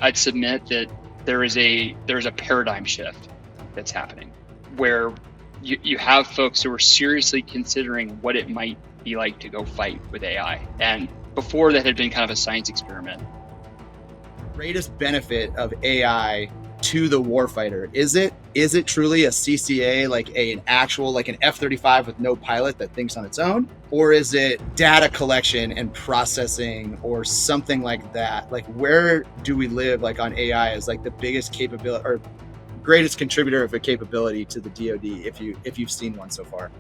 I'd submit that there's a paradigm shift that's happening where you have folks who are seriously considering what it might be like to go fight with AI. And before that had been kind of a science experiment. Greatest benefit of AI to the warfighter, is it truly a CCA, like an actual, like an F-35 with no pilot that thinks on its own? Or is it data collection and processing or something like that? Like, where do we live like on AI as like the biggest capability or greatest contributor of a capability to the DoD, if you've seen one so far?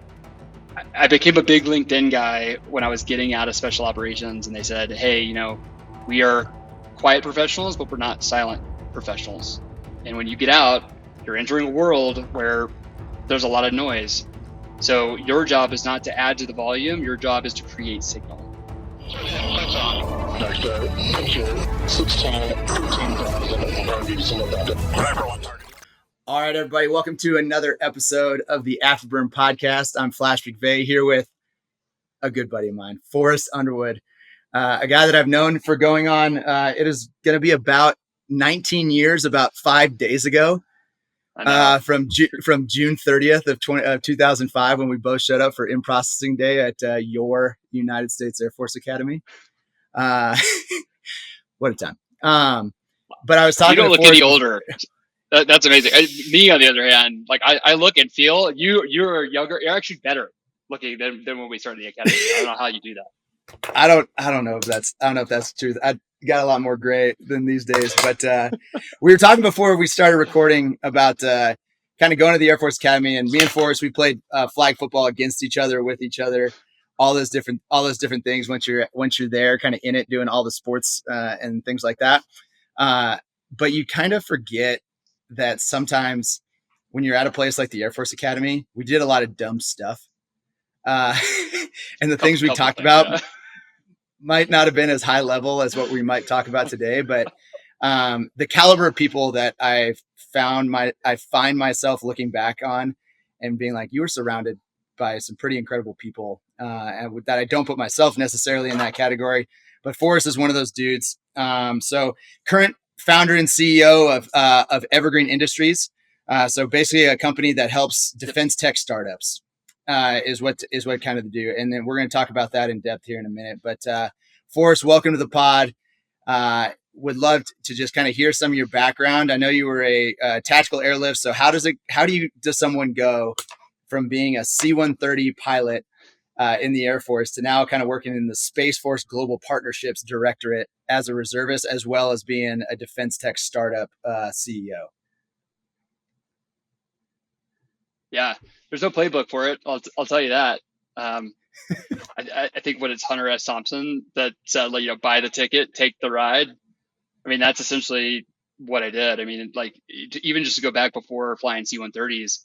I became a big LinkedIn guy when I was getting out of special operations, and they said, hey, you know, we are quiet professionals, but we're not silent professionals. And when you get out, you're entering a world where there's a lot of noise. So your job is not to add to the volume, your job is to create signal. All right, everybody, welcome to another episode of the Afterburn podcast. I'm Flash McVay here with a good buddy of mine, Forrest Underwood, a guy that I've known for going on, it is going to be about 19 years, about 5 days ago, from June 30th of 2005, when we both showed up for in-processing day at your United States Air Force Academy. What a time. But I was talking. You don't look any older. That's amazing. Me, on the other hand, like I look and feel you're younger. You're actually better looking than when we started the academy. I don't know how you do that. I don't know if that's true. I got a lot more gray than these days, but we were talking before we started recording about kind of going to the Air Force Academy, and me and Forrest, we played flag football against each other, with each other, all those different things. Once you're there, kind of in it, doing all the sports and things like that. But you kind of forget that sometimes when you're at a place like the Air Force Academy, we did a lot of dumb stuff. And the things we talked about might not have been as high level as what we might talk about today, but the caliber of people that I find myself looking back on and being like, you were surrounded by some pretty incredible people, and with that, I don't put myself necessarily in that category, but Forrest is one of those dudes. So current founder and CEO of Evergreen Industries. So basically a company that helps defense tech startups. Is what kind of to do. And then we're going to talk about that in depth here in a minute. But Forrest, welcome to the pod. Would love to just kind of hear some of your background. I know you were a tactical airlift. So how does someone go from being a C-130 pilot in the Air Force to now kind of working in the Space Force Global Partnerships Directorate as a reservist, as well as being a defense tech startup CEO? Yeah, there's no playbook for it. I'll tell you that. I think when it's Hunter S. Thompson that said, like, buy the ticket, take the ride. I mean, that's essentially what I did. I mean, like, even just to go back before flying C-130s,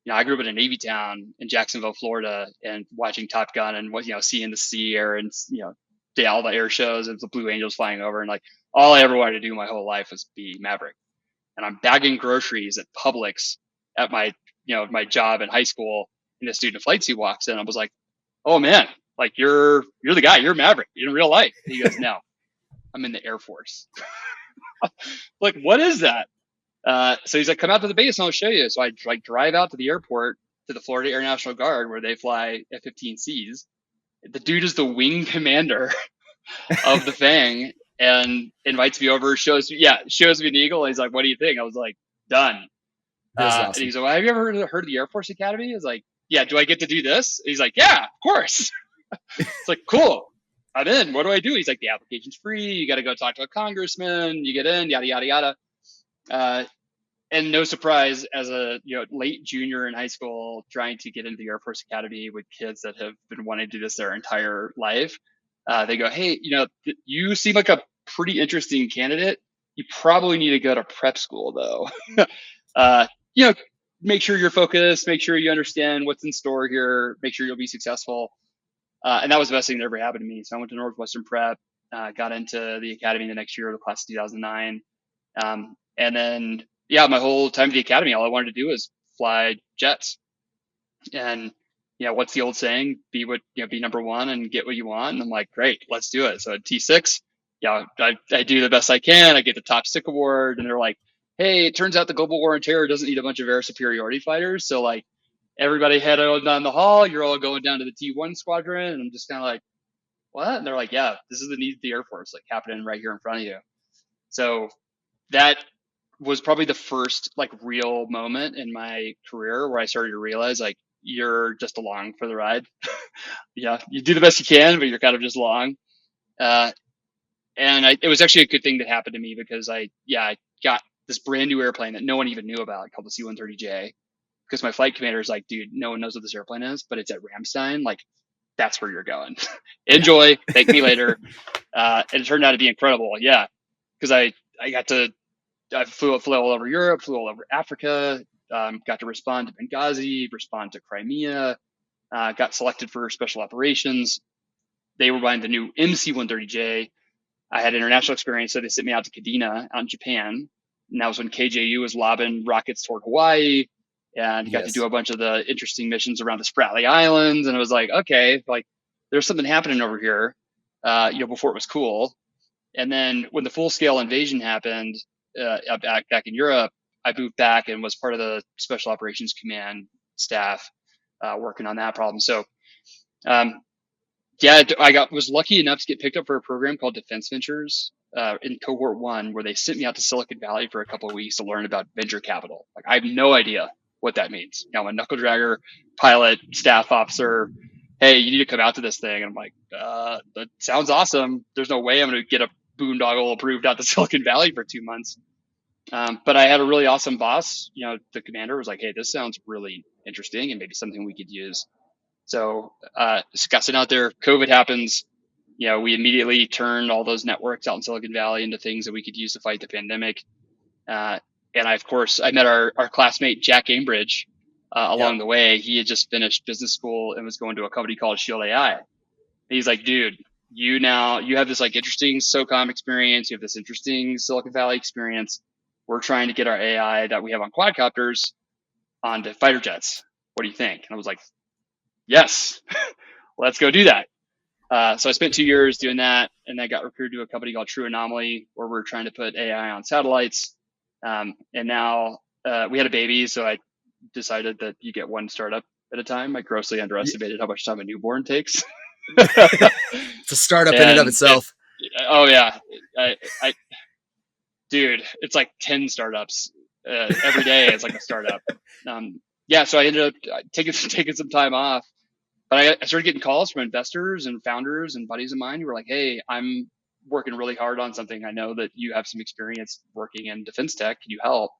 I grew up in a Navy town in Jacksonville, Florida, and watching Top Gun and seeing the sea air and all the air shows and the Blue Angels flying over, and like all I ever wanted to do my whole life was be Maverick. And I'm bagging groceries at Publix at my job in high school, and a student flight suit walks in. I was like, oh man, like you're the guy, you're Maverick in real life. And he goes, no, I'm in the Air Force. Like, what is that? So he's like, come out to the base and I'll show you. So I drive out to the airport to the Florida Air National Guard, where they fly F-15Cs. The dude is the wing commander of the Fang and invites me over, shows me an eagle. And he's like, what do you think? I was like, done. Awesome. And he's like, well, have you ever heard of the Air Force Academy? I was like, yeah, do I get to do this? And he's like, yeah, of course. It's like, cool, I'm in. What do I do? He's like, the application's free. You got to go talk to a congressman. You get in, yada, yada, yada. And no surprise, as a late junior in high school, trying to get into the Air Force Academy with kids that have been wanting to do this their entire life, they go, hey, you seem like a pretty interesting candidate. You probably need to go to prep school, though. Make sure you're focused, make sure you understand what's in store here, make sure you'll be successful. And that was the best thing that ever happened to me. So I went to Northwestern Prep, got into the academy the next year, the class of 2009. And then, my whole time at the academy, all I wanted to do was fly jets. And, what's the old saying? Be number one and get what you want. And I'm like, great, let's do it. So at T6, I do the best I can. I get the top stick award, and they're like, hey, it turns out the global war on terror doesn't need a bunch of air superiority fighters. So like everybody head on down the hall. You're all going down to the T1 squadron, and I'm just kind of like, what? And they're like, yeah, this is the need of the Air Force, like happening right here in front of you. So that was probably the first like real moment in my career where I started to realize like you're just along for the ride. Yeah, you do the best you can, but you're kind of just along. Uh, it was actually a good thing that happened to me because I got this brand new airplane that no one even knew about called the C-130J. Because my flight commander is like, dude, no one knows what this airplane is, but it's at Ramstein. Like, that's where you're going. Yeah. Enjoy. Thank me later. And it turned out to be incredible. Yeah, because I got to I flew all over Europe, flew all over Africa, got to respond to Benghazi, respond to Crimea, got selected for special operations. They were buying the new MC-130J. I had international experience, so they sent me out to Kadena out in Japan. And that was when KJU was lobbing rockets toward Hawaii, and got to do Yes. a bunch of the interesting missions around the Spratly Islands. And it was like, okay, like there's something happening over here, before it was cool. And then when the full scale invasion happened back in Europe, I moved back and was part of the Special Operations Command staff working on that problem. So, um, yeah, was lucky enough to get picked up for a program called Defense Ventures in cohort 1, where they sent me out to Silicon Valley for a couple of weeks to learn about venture capital. Like I have no idea what that means. You know, I'm a knuckle dragger, pilot, staff officer. Hey, you need to come out to this thing. And I'm like, that sounds awesome. There's no way I'm going to get a boondoggle approved out to Silicon Valley for 2 months. But I had a really awesome boss. You know, the commander was like, hey, this sounds really interesting and maybe something we could use. So got sent out there. COVID happens. You know, we immediately turned all those networks out in Silicon Valley into things that we could use to fight the pandemic. And of course, I met our classmate, Jack Ambridge, Yep. along the way. He had just finished business school and was going to a company called Shield AI. And he's like, dude, you have this like interesting SOCOM experience. You have this interesting Silicon Valley experience. We're trying to get our AI that we have on quadcopters onto fighter jets. What do you think? And I was like, yes, let's go do that. So I spent 2 years doing that, and then got recruited to a company called True Anomaly, where we're trying to put AI on satellites. And now we had a baby, so I decided that you get one startup at a time. I grossly underestimated how much time a newborn takes. It's a startup in and of and it, itself. oh yeah, I dude, it's like 10 startups every day. It's like a startup. Yeah, so I ended up taking some time off, but I started getting calls from investors and founders and buddies of mine who were like, hey, I'm working really hard on something. I know that you have some experience working in defense tech. Can you help?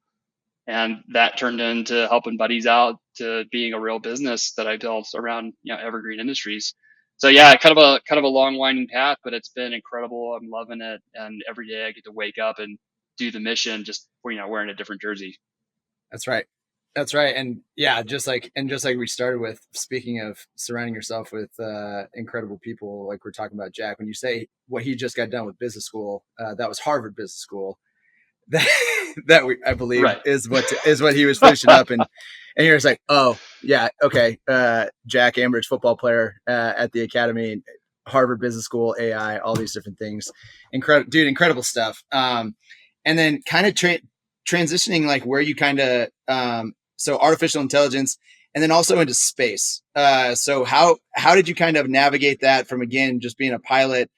And that turned into helping buddies out to being a real business that I built around, evergreen industries. So yeah, kind of a long winding path, but it's been incredible. I'm loving it. And every day I get to wake up and do the mission, just, wearing a different jersey. That's right. That's right. And yeah, just like we started with, speaking of surrounding yourself with incredible people, like we're talking about Jack, when you say what he just got done with business school, that was Harvard Business School. That I believe Right. is what he was finishing up, and you're just like, oh yeah, okay. Jack Ambridge, football player at the academy, Harvard Business School, AI, all these different things. Incredible, dude, incredible stuff. And then kind of transitioning, like where you kind of so artificial intelligence, and then also into space. So how did you kind of navigate that from, again, just being a pilot,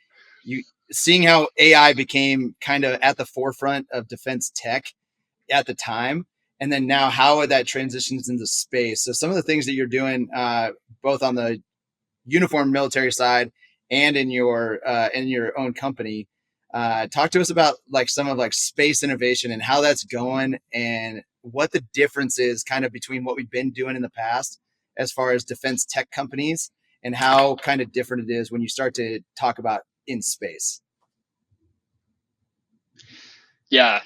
you seeing how AI became kind of at the forefront of defense tech at the time, and then now how that transitions into space. So some of the things that you're doing, both on the uniform military side and in your own company. Talk to us about like some of like space innovation and how that's going, and what the difference is kind of between what we've been doing in the past as far as defense tech companies, and how kind of different it is when you start to talk about in space. Yeah.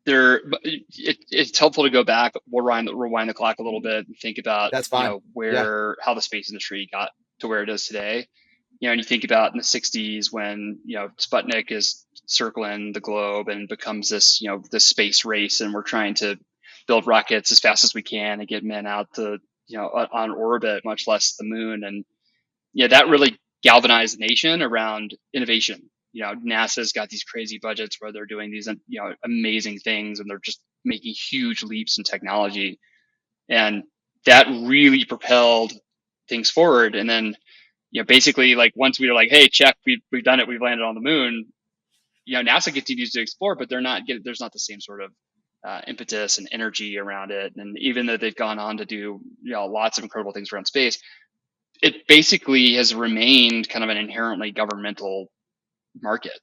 It's helpful to go back. We'll rewind the clock a little bit and think about, That's fine. Yeah. how the space industry got to where it is today. And you think about in the 60s when, Sputnik is circling the globe and becomes this, this space race, and we're trying to build rockets as fast as we can and get men out to, on orbit, much less the moon. And, that really galvanized the nation around innovation. NASA's got these crazy budgets where they're doing these, amazing things, and they're just making huge leaps in technology. And that really propelled things forward. And then, basically, like, once we were like, hey, check, we've done it, we've landed on the moon, NASA continues to explore, but there's not the same sort of impetus and energy around it. And even though they've gone on to do, lots of incredible things around space, it basically has remained kind of an inherently governmental market.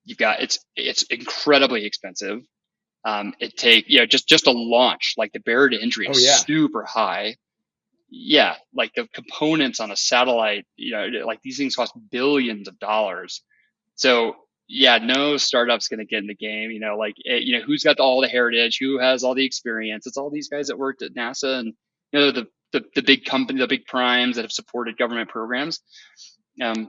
It's incredibly expensive. It take, just a launch, like the barrier to entry is super high. Yeah. Like the components on a satellite, like these things cost billions of dollars. So yeah, no startup's going to get in the game, who's got all the heritage, who has all the experience. It's all these guys that worked at NASA and, the big company, the big primes that have supported government programs.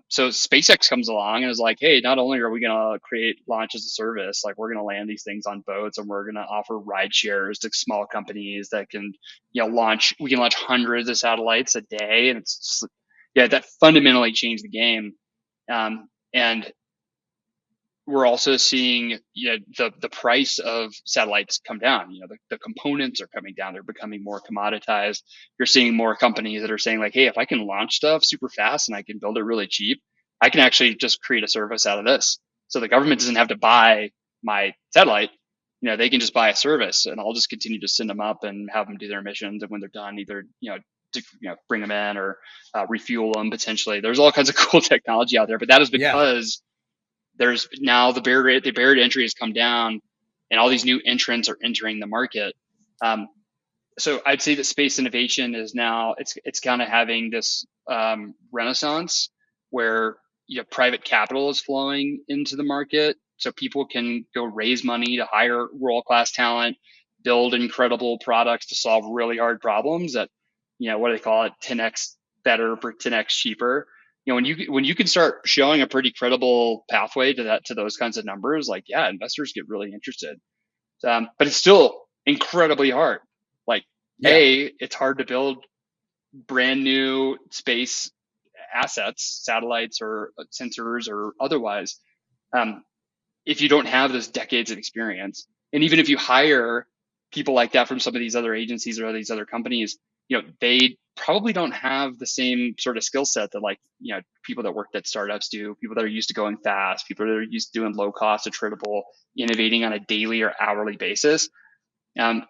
So SpaceX comes along and is like, hey, not only are we going to create launch as a service, like we're going to land these things on boats, and we're going to offer ride shares to small companies that can, we can launch hundreds of satellites a day. And it's just, that fundamentally changed the game. And we're also seeing, the price of satellites come down. The components are coming down. They're becoming more commoditized. You're seeing more companies that are saying like, hey, if I can launch stuff super fast and I can build it really cheap, I can actually just create a service out of this. So the government doesn't have to buy my satellite. They can just buy a service, and I'll just continue to send them up and have them do their missions. And when they're done, either, to, bring them in or refuel them potentially. There's all kinds of cool technology out there, but that is because there's now the barrier to entry has come down, and all these new entrants are entering the market. So I'd say that space innovation is now it's kind of having this renaissance where private capital is flowing into the market, so people can go raise money to hire world-class talent, build incredible products to solve really hard problems that, what do they call it, 10x better for 10x cheaper. When you can start showing a pretty credible pathway to those kinds of numbers, like, yeah, investors get really interested. But it's still incredibly hard. Like, it's hard to build brand new space assets, satellites or sensors or otherwise, if you don't have those decades of experience. And even if you hire people like that from some of these other agencies or these other companies, they probably don't have the same sort of skill set that, like, people that worked at startups do, people that are used to going fast, people that are used to doing low cost, attritable, innovating on a daily or hourly basis.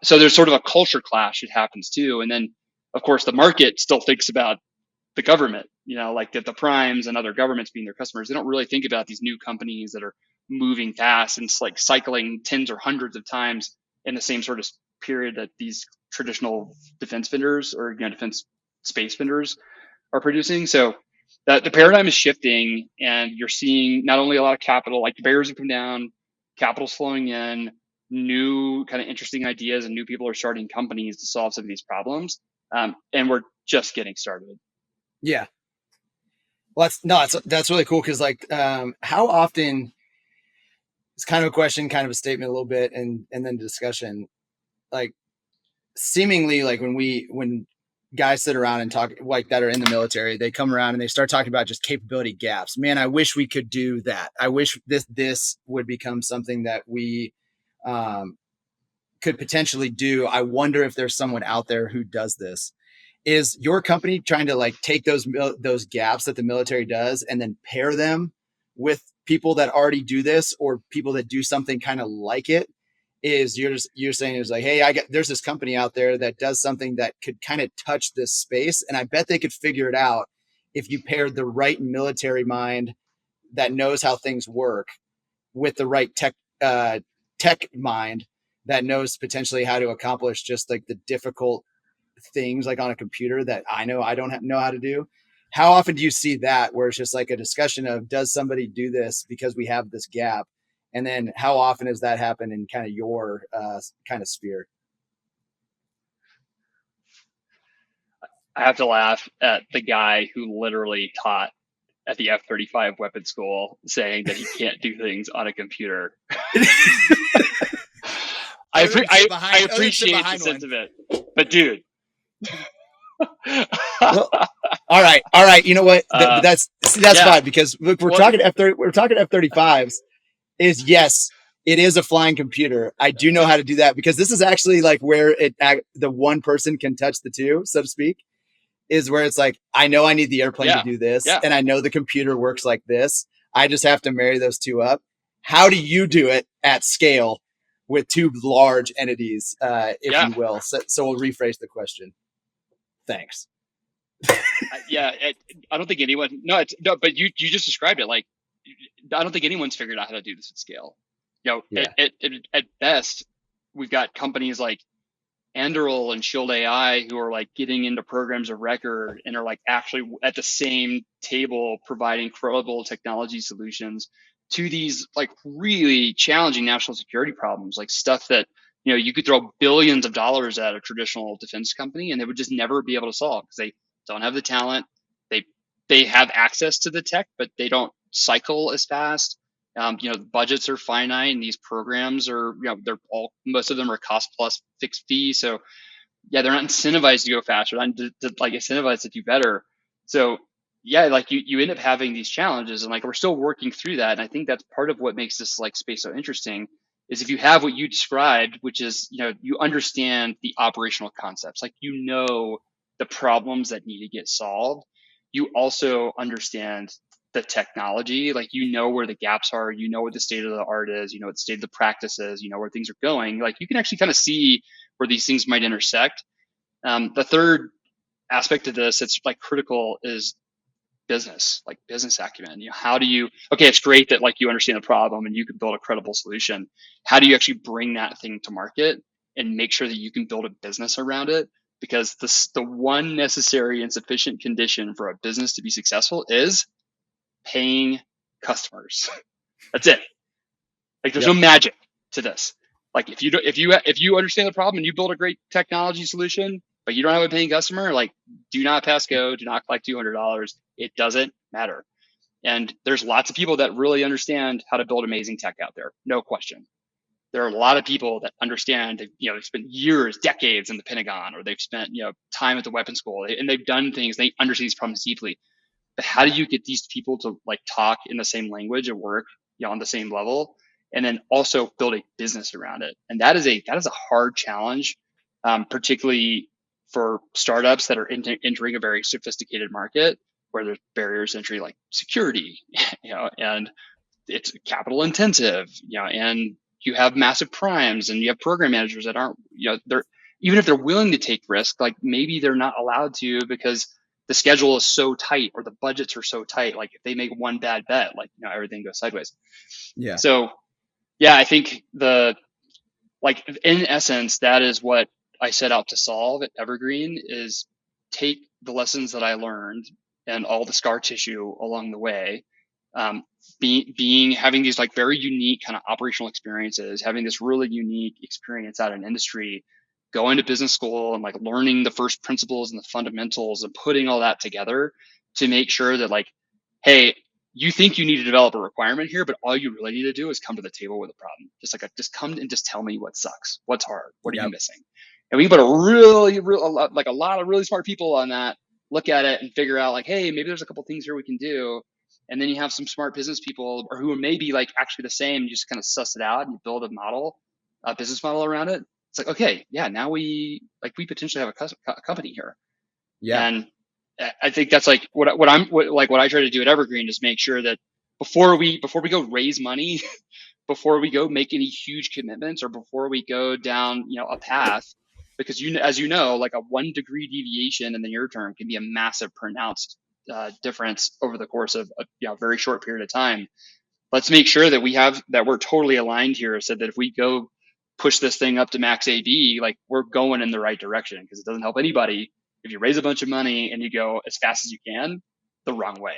So there's sort of a culture clash that happens too. And then, of course, the market still thinks about the government, like the primes and other governments being their customers. They don't really think about these new companies that are moving fast and it's like cycling tens or hundreds of times in the same sort of period that these traditional defense vendors or defense space vendors are producing. So that the paradigm is shifting, and you're seeing not only a lot of capital, like the barriers have come down, capital's flowing in, new kind of interesting ideas, and new people are starting companies to solve some of these problems. And we're just getting started. Yeah. Well, that's really cool. Cause like, how often, it's kind of a question, kind of a statement a little bit, and then discussion, like seemingly like when guys sit around and talk, like that are in the military, they come around and they start talking about just capability gaps. Man, I wish we could do that. I wish this would become something that we could potentially do. I wonder if there's someone out there who does this. Is your company trying to like take those gaps that the military does and then pair them with people that already do this, or people that do something kind of like it? Is you're saying is like, hey, there's this company out there that does something that could kind of touch this space, and I bet they could figure it out if you paired the right military mind that knows how things work with the right tech mind that knows potentially how to accomplish just like the difficult things like on a computer that I know I don't know how to do. How often do you see that where it's just like a discussion of, does somebody do this because we have this gap? And then how often does that happen in kind of your kind of sphere? I have to laugh at the guy who literally taught at the F-35 weapons school saying that he can't do things on a computer. I appreciate the sentiment, but dude, Well, all right. You know what? That's yeah, fine, because look, we're talking F-35s. Is yes, it is a flying computer. I do know how to do that, because this is actually like where the one person can touch the two, so to speak, is where it's like, I know I need the airplane to yeah, do this, yeah, and I know the computer works like this. I just have to marry those two up. How do you do it at scale with two large entities, if yeah. you will? So we'll rephrase the question. Thanks. Yeah, I don't think anyone. No, no, but you just described it. Like, I don't think anyone's figured out how to do this at scale. Yeah. At best, we've got companies like Anduril and Shield AI who are like getting into programs of record and are like actually at the same table providing credible technology solutions to these like really challenging national security problems, like stuff that you could throw billions of dollars at a traditional defense company and they would just never be able to solve because they don't have the talent. They they have access to the tech, but they don't cycle as fast. The budgets are finite, and these programs are, they're all, most of them are cost plus fixed fee. So yeah, they're not incentivized to go faster, they're not like incentivized to do better. So yeah, like you end up having these challenges, and like we're still working through that. And I think that's part of what makes this like space so interesting. Is if you have what you described, which is you understand the operational concepts, like the problems that need to get solved. You also understand the technology, like where the gaps are, what the state of the art is, what the state of the practice is, where things are going. Like you can actually kind of see where these things might intersect. The third aspect of this that's like critical is business, like business acumen. How do you? Okay, it's great that like you understand the problem and you can build a credible solution. How do you actually bring that thing to market and make sure that you can build a business around it? Because the one necessary and sufficient condition for a business to be successful is paying customers. That's it. Like there's Yep. no magic to this. Like if you understand the problem and you build a great technology solution, but you don't have a paying customer, like do not pass go, do not collect $200. It doesn't matter. And there's lots of people that really understand how to build amazing tech out there, no question. There are a lot of people that understand. They've spent years, decades in the Pentagon, or they've spent time at the weapons school, and they've done things. They understand these problems deeply. But how do you get these people to like talk in the same language and work on the same level, and then also build a business around it? And that is a hard challenge, particularly for startups that are entering a very sophisticated market where there's barriers to entry like security, and it's capital intensive, and you have massive primes and you have program managers that aren't, they're, even if they're willing to take risk, like maybe they're not allowed to because the schedule is so tight or the budgets are so tight. Like if they make one bad bet, like, everything goes sideways. Yeah. So yeah, I think like in essence, that is what I set out to solve at Evergreen, is take the lessons that I learned and all the scar tissue along the way, having these like very unique kind of operational experiences, having this really unique experience out in industry, going to business school and like learning the first principles and the fundamentals and putting all that together to make sure that like, hey, you think you need to develop a requirement here, but all you really need to do is come to the table with a problem. Just come and just tell me what sucks, what's hard, what are you Yep. missing? And we can put a lot of really smart people on that, look at it and figure out like, hey, maybe there's a couple things here we can do. And then you have some smart business people or who are maybe like actually the same. You just kind of suss it out and you build a business model around it. It's like, okay, yeah, now we potentially have a company here. Yeah. And I think that's like what I try to do at Evergreen is make sure that before we go raise money, before we go make any huge commitments, or before we go down a path, because as you know, like a 1 degree deviation in the near term can be a massive pronounced difference over the course of a very short period of time. Let's make sure that we're totally aligned here, so that if we go push this thing up to max AB, like we're going in the right direction, because it doesn't help anybody if you raise a bunch of money and you go as fast as you can the wrong way.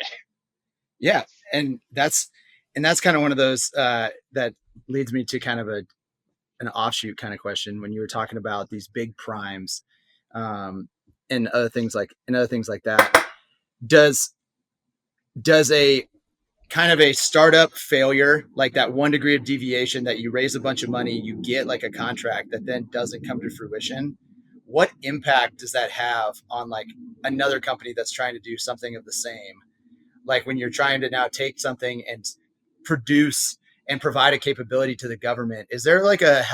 Yeah. And that's kind of one of those, that leads me to kind of an offshoot kind of question when you were talking about these big primes, and other things like that. Does a kind of a startup failure, like that 1 degree of deviation, that you raise a bunch of money, you get like a contract that then doesn't come to fruition, what impact does that have on like another company that's trying to do something of the same? Like when you're trying to now take something and produce and provide a capability to the government, is there like a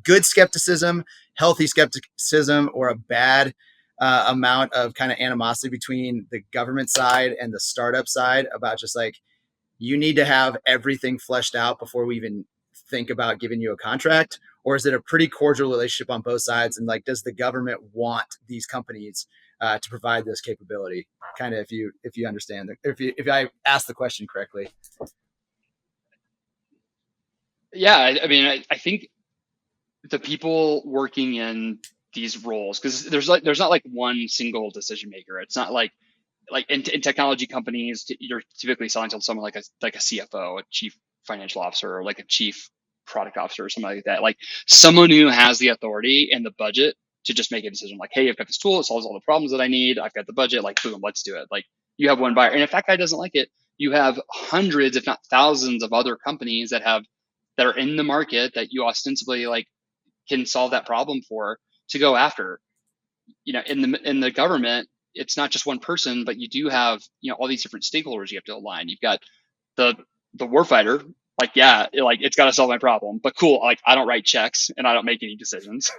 good skepticism, healthy skepticism, or a bad amount of kind of animosity between the government side and the startup side about just like, you need to have everything fleshed out before we even think about giving you a contract? Or is it a pretty cordial relationship on both sides? And like, does the government want these companies to provide this capability? Kind of, if you understand, if I asked the question correctly. Yeah, I mean, I think the people working in these roles, because there's not like one single decision maker. It's not like in technology companies, you're typically selling to someone like a CFO, a chief financial officer, or like a chief product officer or something like that. Like someone who has the authority and the budget to just make a decision. Like, hey, I've got this tool, it solves all the problems that I need. I've got the budget. Like, boom, let's do it. Like you have one buyer, and if that guy doesn't like it, you have hundreds, if not thousands, of other companies that are in the market that you ostensibly like can solve that problem for to go after. In the government, it's not just one person, but you do have all these different stakeholders you have to align. You've got the warfighter, like like it's got to solve my problem, but cool, like I don't write checks and I don't make any decisions.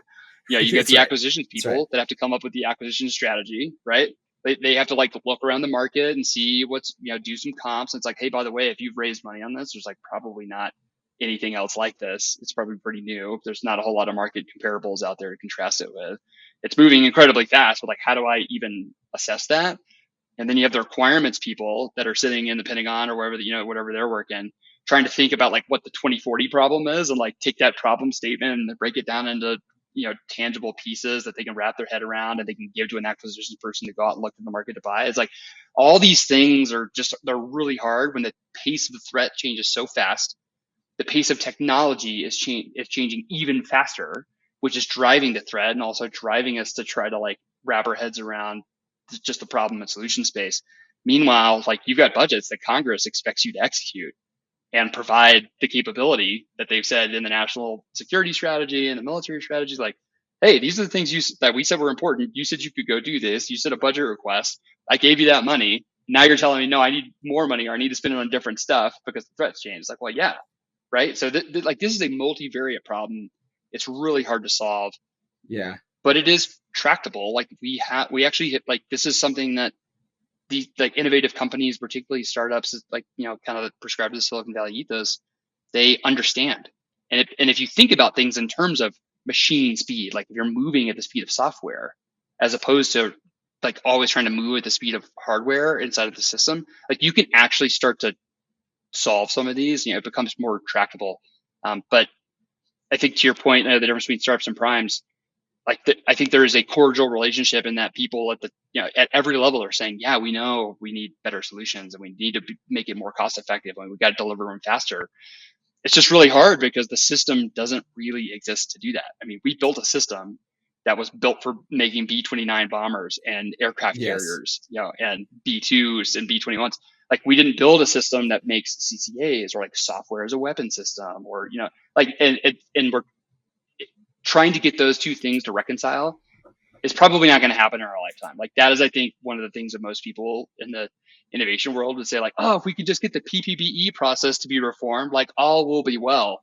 You get the acquisitions people that have to come up with the acquisition strategy, right? They have to like look around the market and see what's do some comps. And it's like, hey, by the way, if you've raised money on this, there's like probably not anything else like this. It's probably pretty new. There's not a whole lot of market comparables out there to contrast it with. It's moving incredibly fast, but like, how do I even assess that? And then you have the requirements people that are sitting in the Pentagon or wherever, whatever they're working, trying to think about like what the 2040 problem is and like take that problem statement and break it down into, tangible pieces that they can wrap their head around and they can give to an acquisitions person to go out and look in the market to buy. It's like all these things they're really hard when the pace of the threat changes so fast. The pace of technology is changing even faster, which is driving the threat and also driving us to try to like wrap our heads around just the problem and solution space. Meanwhile, like you've got budgets that Congress expects you to execute and provide the capability that they've said in the national security strategy and the military strategies. Like, hey, these are the things that we said were important. You said you could go do this. You said a budget request. I gave you that money. Now you're telling me, no, I need more money or I need to spend it on different stuff because the threat's changed. It's like, well, yeah, right. So like this is a multivariate problem. It's really hard to solve. Yeah. But it is tractable. Like we actually hit, like, this is something that the like innovative companies, particularly startups, like, kind of prescribe to the Silicon Valley ethos, they understand. And if you think about things in terms of machine speed, like if you're moving at the speed of software, as opposed to like always trying to move at the speed of hardware inside of the system, like you can actually start to solve some of these, it becomes more tractable. But I think to your point, the difference between startups and primes, like I think there is a cordial relationship in that people at at every level are saying, yeah, we know we need better solutions and we need to make it more cost effective and we've got to deliver them faster. It's just really hard because the system doesn't really exist to do that. I mean, we built a system that was built for making B-29 bombers and aircraft carriers, and B-2s and B-21s. Like we didn't build a system that makes CCAs or like software as a weapon system or, and we're trying to get those two things to reconcile is probably not going to happen in our lifetime. Like that is, I think, one of the things that most people in the innovation world would say, like, oh, if we could just get the PPBE process to be reformed, like all will be well.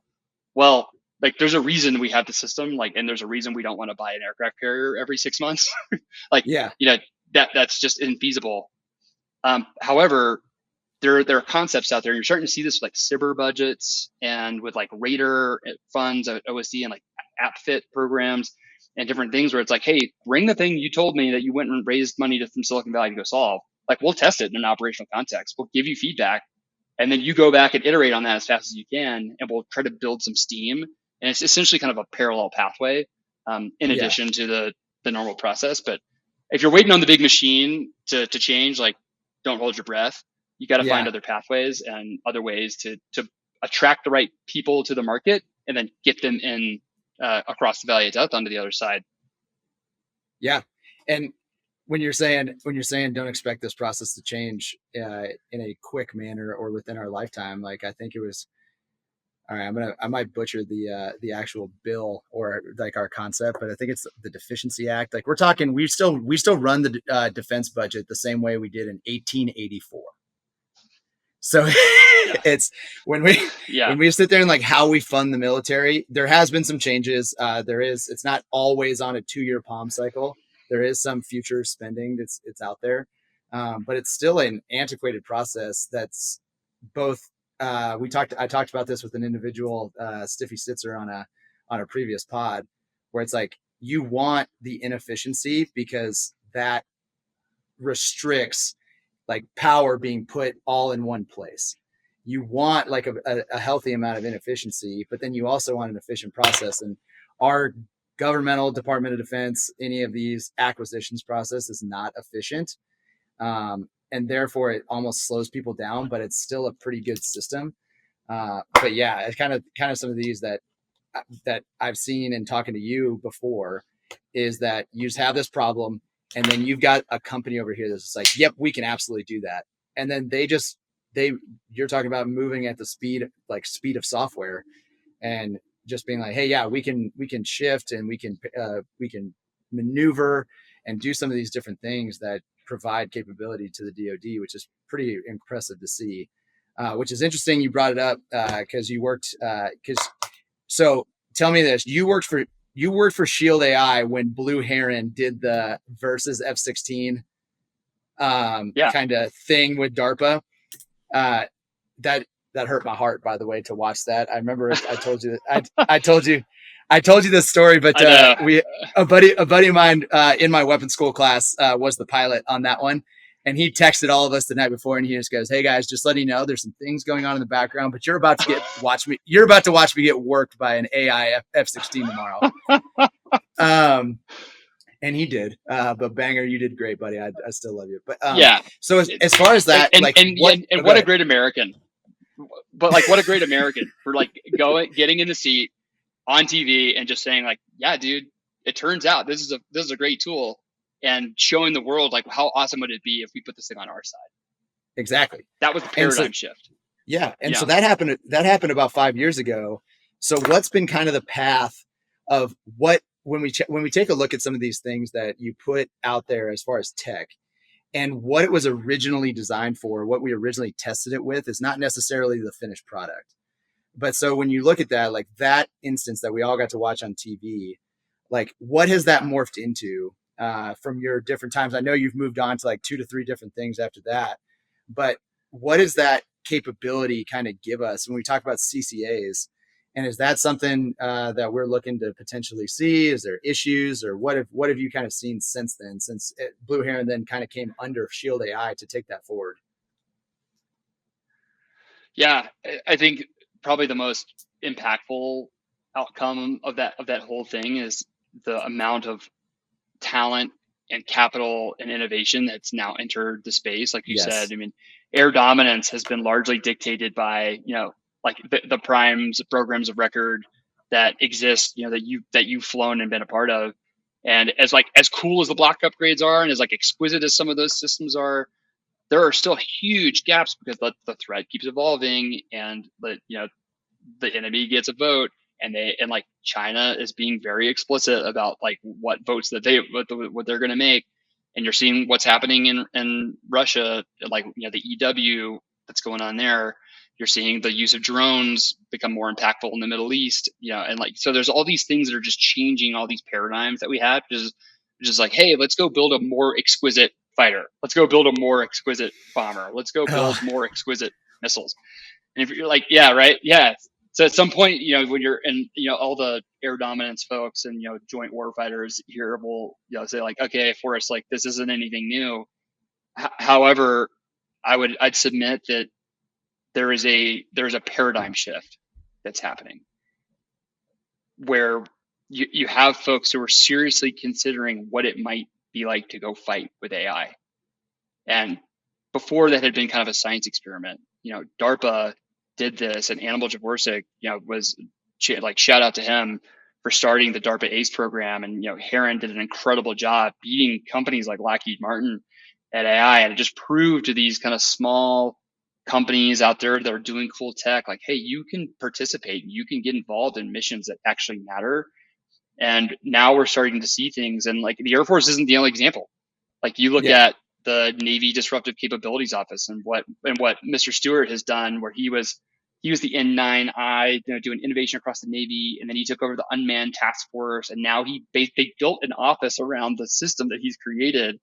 Well, like there's a reason we have the system, like, and there's a reason we don't want to buy an aircraft carrier every 6 months. Like, that's just infeasible. However, there are concepts out there. And you're starting to see this with like SIBR budgets and with like Raider funds at OSD and like AppFit programs and different things where it's like, hey, bring the thing you told me that you went and raised money from Silicon Valley to go solve. Like we'll test it in an operational context. We'll give you feedback. And then you go back and iterate on that as fast as you can. And we'll try to build some steam. And it's essentially kind of a parallel pathway in addition to the normal process. But if you're waiting on the big machine to change, like don't hold your breath. You got to find other pathways and other ways to attract the right people to the market and then get them in across the valley of death onto the other side. Yeah. And when you're saying don't expect this process to change in a quick manner or within our lifetime, like I think it was all right, I might butcher the actual bill or like our concept, but I think it's the Deficiency Act. Like we're talking, we still run the defense budget the same way we did in 1884. So Yeah. it's when we sit there and like how we fund the military, there has been some changes. It's not always on a 2-year palm cycle. There is some future spending it's out there. But it's still an antiquated process that's both I talked about this with an individual, Stiffy Sitzer on a previous pod, where it's like you want the inefficiency because that restricts like power being put all in one place. You want like a healthy amount of inefficiency, but then you also want an efficient process. And our governmental Department of Defense, any of these acquisitions process is not efficient. And therefore it almost slows people down, but it's still a pretty good system. But yeah, it's kind of some of these that I've seen and talking to you before is that you just have this problem and then you've got a company over here that's just like, yep, we can absolutely do that. And then you're talking about moving at the speed of software and just being like, hey, yeah, we can shift and we can maneuver and do some of these different things that provide capability to the DoD, which is pretty impressive to see. Which is interesting. You brought it up because you worked. So tell me this: you worked for Shield AI when Blue Heron did the versus F-16 kind of thing with DARPA. That hurt my heart, by the way, to watch that. I remember I told you that I told you this story, but a buddy of mine in my weapons school class was the pilot on that one. And he texted all of us the night before, and he just goes, "Hey guys, just letting you know, there's some things going on in the background, but you're about to watch me get worked by an AI F-16 tomorrow." And he did. But Banger, you did great, buddy. I still love you. But So as far as that, what a great American. But like, what a great American for like getting in the seat on TV and just saying like, "Yeah, dude, it turns out this is a great tool." And showing the world like how awesome would it be if we put this thing on our side. Exactly. That was the paradigm shift. Yeah. And so that happened about 5 years ago. So what's been kind of the path of when we take a look at some of these things that you put out there as far as tech and what it was originally designed for, what we originally tested it with is not necessarily the finished product. But so when you look at that, like that instance that we all got to watch on TV, like what has that morphed into? From your different times? I know you've moved on to like 2 to 3 different things after that, but what does that capability kind of give us when we talk about CCAs? And is that something that we're looking to potentially see? Is there issues, or what have you kind of seen since then, since Blue Heron then kind of came under Shield AI to take that forward? Yeah, I think probably the most impactful outcome of that whole thing is the amount of talent and capital and innovation that's now entered the space. Like you said, I mean, air dominance has been largely dictated by, like the primes, programs of record that exist, that you've flown and been a part of. And as cool as the block upgrades are, and as like exquisite as some of those systems are, there are still huge gaps because the threat keeps evolving, and the enemy gets a vote, and like China is being very explicit about like what votes that what they're going to make. And you're seeing what's happening in Russia, like, the EW that's going on there. You're seeing the use of drones become more impactful in the Middle East, and like, so there's all these things that are just changing all these paradigms that we had, which is like, hey, let's go build a more exquisite fighter. Let's go build a more exquisite bomber. Let's go build more exquisite missiles. And if you're like, yeah, right. Yeah. So at some point, when you're in, all the air dominance folks and, joint warfighters here will, say like, okay, Forrest, like this isn't anything new. However, I'd submit that there's a paradigm shift that's happening where you have folks who are seriously considering what it might be like to go fight with AI. And before that had been kind of a science experiment. DARPA did this, and Animal Jaworczyk, was like, shout out to him for starting the DARPA ACE program. And, Heron did an incredible job beating companies like Lockheed Martin at AI. And it just proved to these kind of small companies out there that are doing cool tech, like, hey, you can participate, you can get involved in missions that actually matter. And now we're starting to see things, and like the Air Force isn't the only example. Like you look Yeah. at the Navy Disruptive Capabilities Office and what Mr. Stewart has done, where he was the N9I, doing innovation across the Navy, and then he took over the Unmanned Task Force, and now they built an office around the system that he's created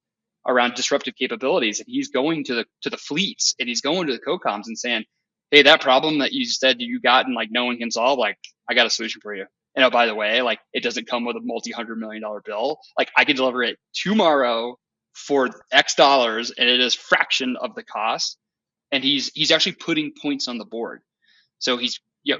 around disruptive capabilities, and he's going to the fleets, and he's going to the COCOMs and saying, hey, that problem that you said you got and like no one can solve, like I got a solution for you. And oh, by the way, like it doesn't come with a multi-$100 million bill. Like I can deliver it tomorrow for X dollars, and it is fraction of the cost. And he's actually putting points on the board. So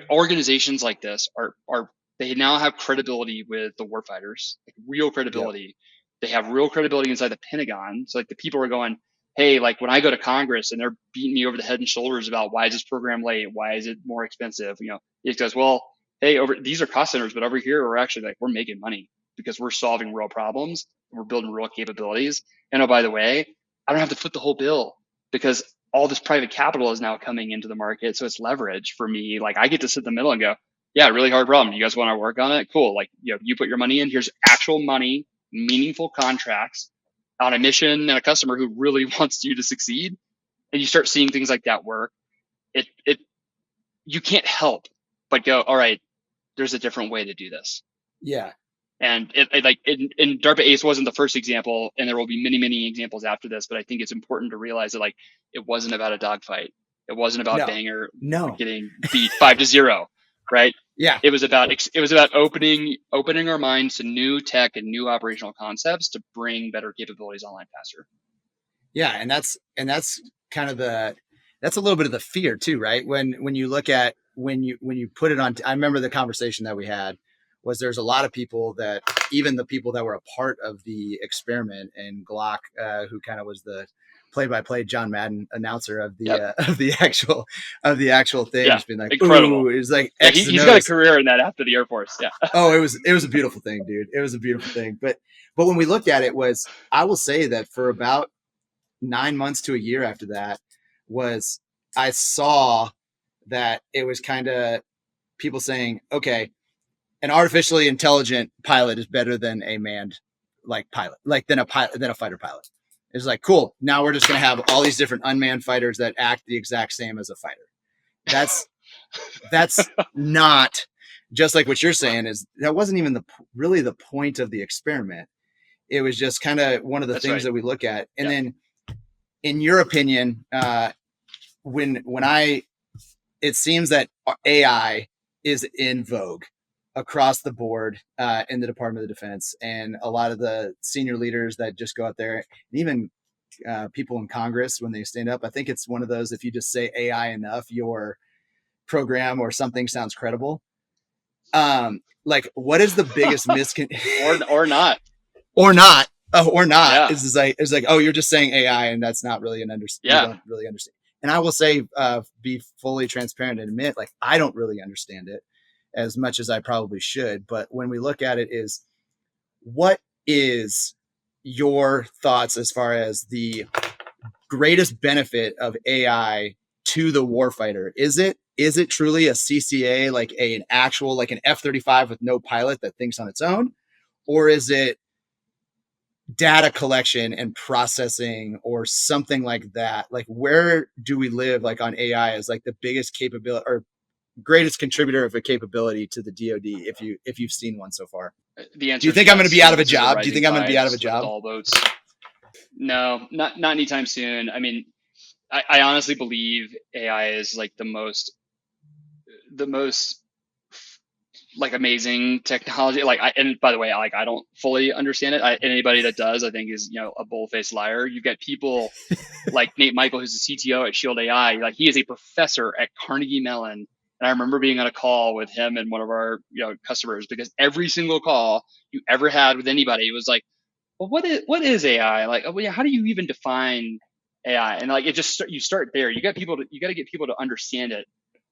organizations like this are they now have credibility with the warfighters, like real credibility. Yep. They have real credibility inside the Pentagon. So like the people are going, hey, like when I go to Congress and they're beating me over the head and shoulders about why is this program late? Why is it more expensive? It goes, well, hey, these are cost centers, but over here we're actually like, we're making money because we're solving real problems. We're building real capabilities. And oh, by the way, I don't have to foot the whole bill because all this private capital is now coming into the market. So it's leverage for me. Like I get to sit in the middle and go, yeah, really hard problem. You guys want to work on it? Cool. Like, you put your money in, here's actual money, meaningful contracts on a mission and a customer who really wants you to succeed. And you start seeing things like that work. You can't help but go, all right, there's a different way to do this. Yeah. And in DARPA ACE wasn't the first example, and there will be many, many examples after this. But I think it's important to realize that like it wasn't about a dogfight. It wasn't about Banger getting beat 5-0, right? Yeah. It was about opening our minds to new tech and new operational concepts to bring better capabilities online faster. Yeah, and that's kind of that's a little bit of the fear too, right? When you look at when you put it on. I remember the conversation that we had was there's a lot of people that even the people that were a part of the experiment, and Glock, who kind of was the play-by-play John Madden announcer of the actual thing, yeah, being like, incredible. It was like he's got a career in that after the Air Force. Yeah. Oh, it was a beautiful thing, dude. It was a beautiful thing. But when we looked at it, I will say that for about 9 months to a year after that, I saw that it was kind of people saying, okay, an artificially intelligent pilot is better than a manned pilot, than a fighter pilot. It's like, cool. Now we're just going to have all these different unmanned fighters that act the exact same as a fighter. That's not just like what you're saying. That wasn't even really the point of the experiment. It was just kind of one of the things that we look at. And then in your opinion, it seems that AI is in vogue across the board in the Department of Defense, and a lot of the senior leaders that just go out there, and even people in Congress when they stand up. I think it's one of those, if you just say AI enough, your program or something sounds credible. What is the biggest or not? Yeah. It's like, oh, you're just saying AI, and that's not really an understanding. Yeah. You don't really understand. And I will say, be fully transparent and admit, I don't really understand it as much as I probably should. But when we look at it, what is your thoughts as far as the greatest benefit of AI to the warfighter? Is it truly a CCA, like an actual, like an F-35 with no pilot that thinks on its own? Or is it data collection and processing or something like that? Like, where do we live on AI as the biggest capability or greatest contributor of a capability to the DoD, if you've seen one so far? The answer. Do you think I'm going to be out of a job? Do you think I'm going to be out of a job? All boats. No, not anytime soon. I mean, I honestly believe AI is the most amazing technology. And by the way, I don't fully understand it. Anybody that does, I think is, a bull-faced liar. You've got people like Nate Michael, who's the CTO at Shield AI. He is a professor at Carnegie Mellon. And I remember being on a call with him and one of our customers, because every single call you ever had with anybody was like, well, what is AI? How do you even define AI? And it just you start there. You got to get people to understand it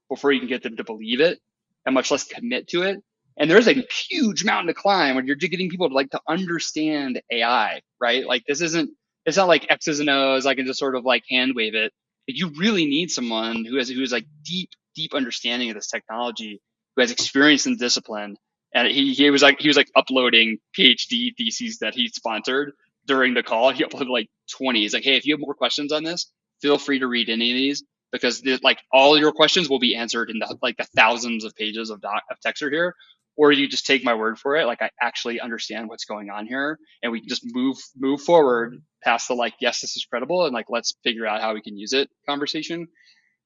before you can get them to believe it, and much less commit to it. And there's a huge mountain to climb when you're getting people to understand AI, right? It's not like X's and O's. I can just sort of hand wave it. you really need someone who has like deep understanding of this technology, who has experience in the discipline. And he was like uploading PhD theses that he sponsored during the call. He uploaded like 20. He's like, hey, if you have more questions on this, feel free to read any of these, because like all your questions will be answered in the thousands of pages of text are here. Or you just take my word for it, like I actually understand what's going on here, and we can just move forward past the like, yes, this is credible, and like let's figure out how we can use it conversation.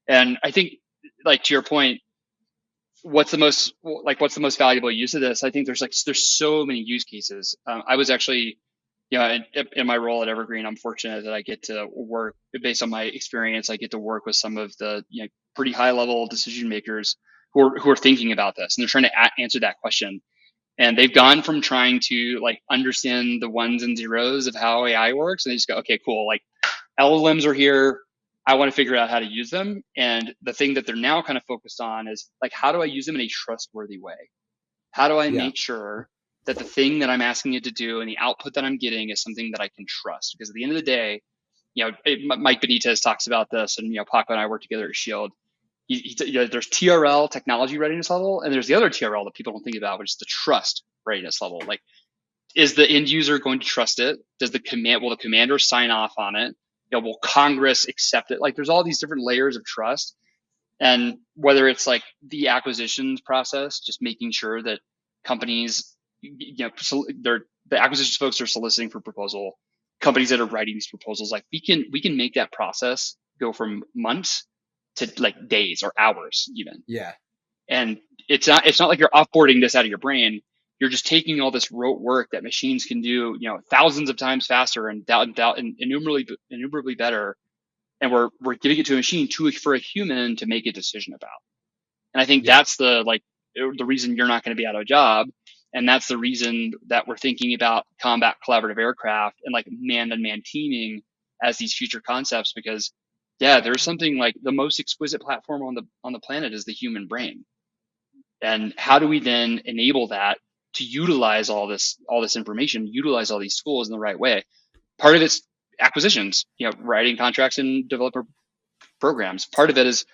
And I think, like, to your point, what's the most valuable use of this? I think there's so many use cases. I was actually, in my role at Evergreen, I'm fortunate that I get to work, based on my experience, I get to work with some of the pretty high level decision makers who are thinking about this, and they're trying to answer that question. And they've gone from trying to like understand the ones and zeros of how AI works, and they just go, okay, cool, like LLMs are here. I want to figure out how to use them. And the thing that they're now kind of focused on is like, how do I use them in a trustworthy way? How do I Yeah. make sure that the thing that I'm asking it to do and the output that I'm getting is something that I can trust? Because at the end of the day, Mike Benitez talks about this, and Paco and I work together at Shield. There's TRL, technology readiness level, and there's the other TRL that people don't think about, which is the trust readiness level. Like, is the end user going to trust it? Will the commander sign off on it? Will Congress accept it? Like, there's all these different layers of trust. And whether it's like the acquisitions process, just making sure that companies, the acquisitions folks are soliciting for proposal, companies that are writing these proposals, like we can make that process go from months to like days or hours even. Yeah. And it's not like you're offboarding this out of your brain. You're just taking all this rote work that machines can do, thousands of times faster and innumerably better, and we're giving it to a machine for a human to make a decision about. And I think that's the reason you're not going to be out of a job, and that's the reason that we're thinking about combat collaborative aircraft and like man-to-man teaming as these future concepts. Because there's something like the most exquisite platform on the planet is the human brain. And how do we then enable that to utilize all this information, utilize all these tools in the right way? Part of it's acquisitions, writing contracts and developer programs. Part of it is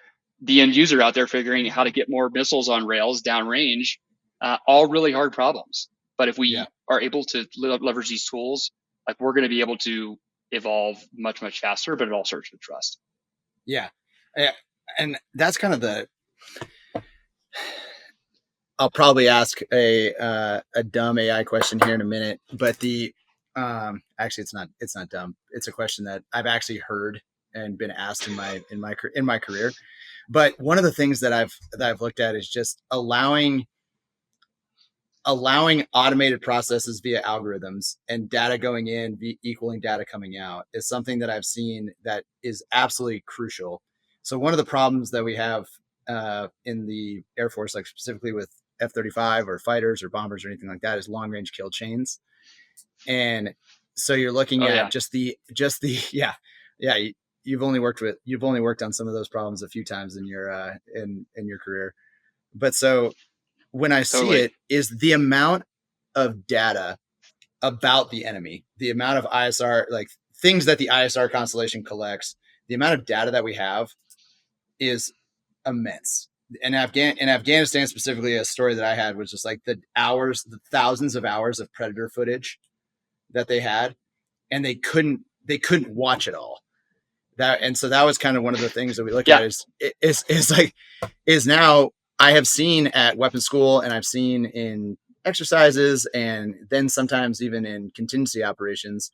the end user out there figuring out how to get more missiles on rails downrange, all really hard problems. But if we are able to leverage these tools, like, we're going to be able to evolve much, much faster, but it all starts with trust. Yeah. And that's kind of I'll probably ask a dumb AI question here in a minute, but actually it's not dumb. It's a question that I've actually heard and been asked in my career. But one of the things that I've looked at is just allowing automated processes via algorithms and data going in equaling data coming out is something that I've seen that is absolutely crucial. So one of the problems that we have in the Air Force, like specifically with F-35 or fighters or bombers or anything like that, is long range kill chains. And so you're looking at you've only worked on some of those problems a few times in your career. But so when I see it is the amount of data about the enemy, the amount of ISR, like things that the ISR constellation collects, the amount of data that we have is immense. In Afghanistan specifically, a story that I had was just like the thousands of hours of Predator footage that they had, and they couldn't watch it all. So that was kind of one of the things that we look at is now I have seen at weapons school, and I've seen in exercises, and then sometimes even in contingency operations,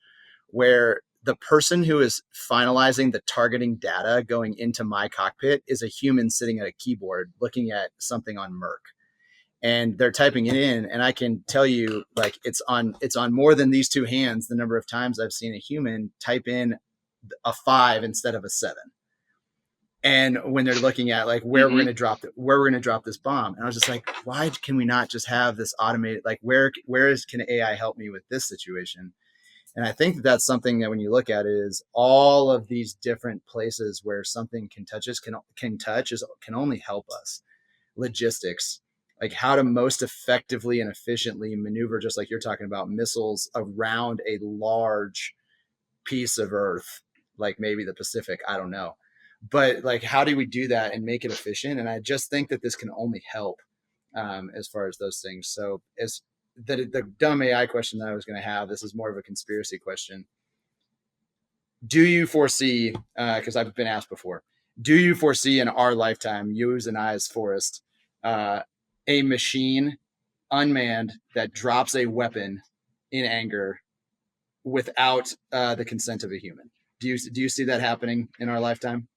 where the person who is finalizing the targeting data going into my cockpit is a human sitting at a keyboard looking at something on Merc, and they're typing it in. And I can tell you, like, it's on more than these two hands the number of times I've seen a human type in a 5 instead of a 7. And when they're looking at like where we're going to drop this bomb, and I was just like, why can we not just have this automated? Like, can AI help me with this situation? And I think that's something that when you look at it is all of these different places where something can only help us. Logistics, like how to most effectively and efficiently maneuver, just like you're talking about, missiles around a large piece of Earth, like maybe the Pacific, I don't know. but like, how do we do that and make it efficient? And I just think that this can only help as far as those things. So as the dumb AI question that I was going to have, this is more of a conspiracy question. Do you foresee, because I've been asked before, do you foresee in our lifetime, yours and I's Forrest, a machine unmanned that drops a weapon in anger without the consent of a human? Do you see that happening in our lifetime?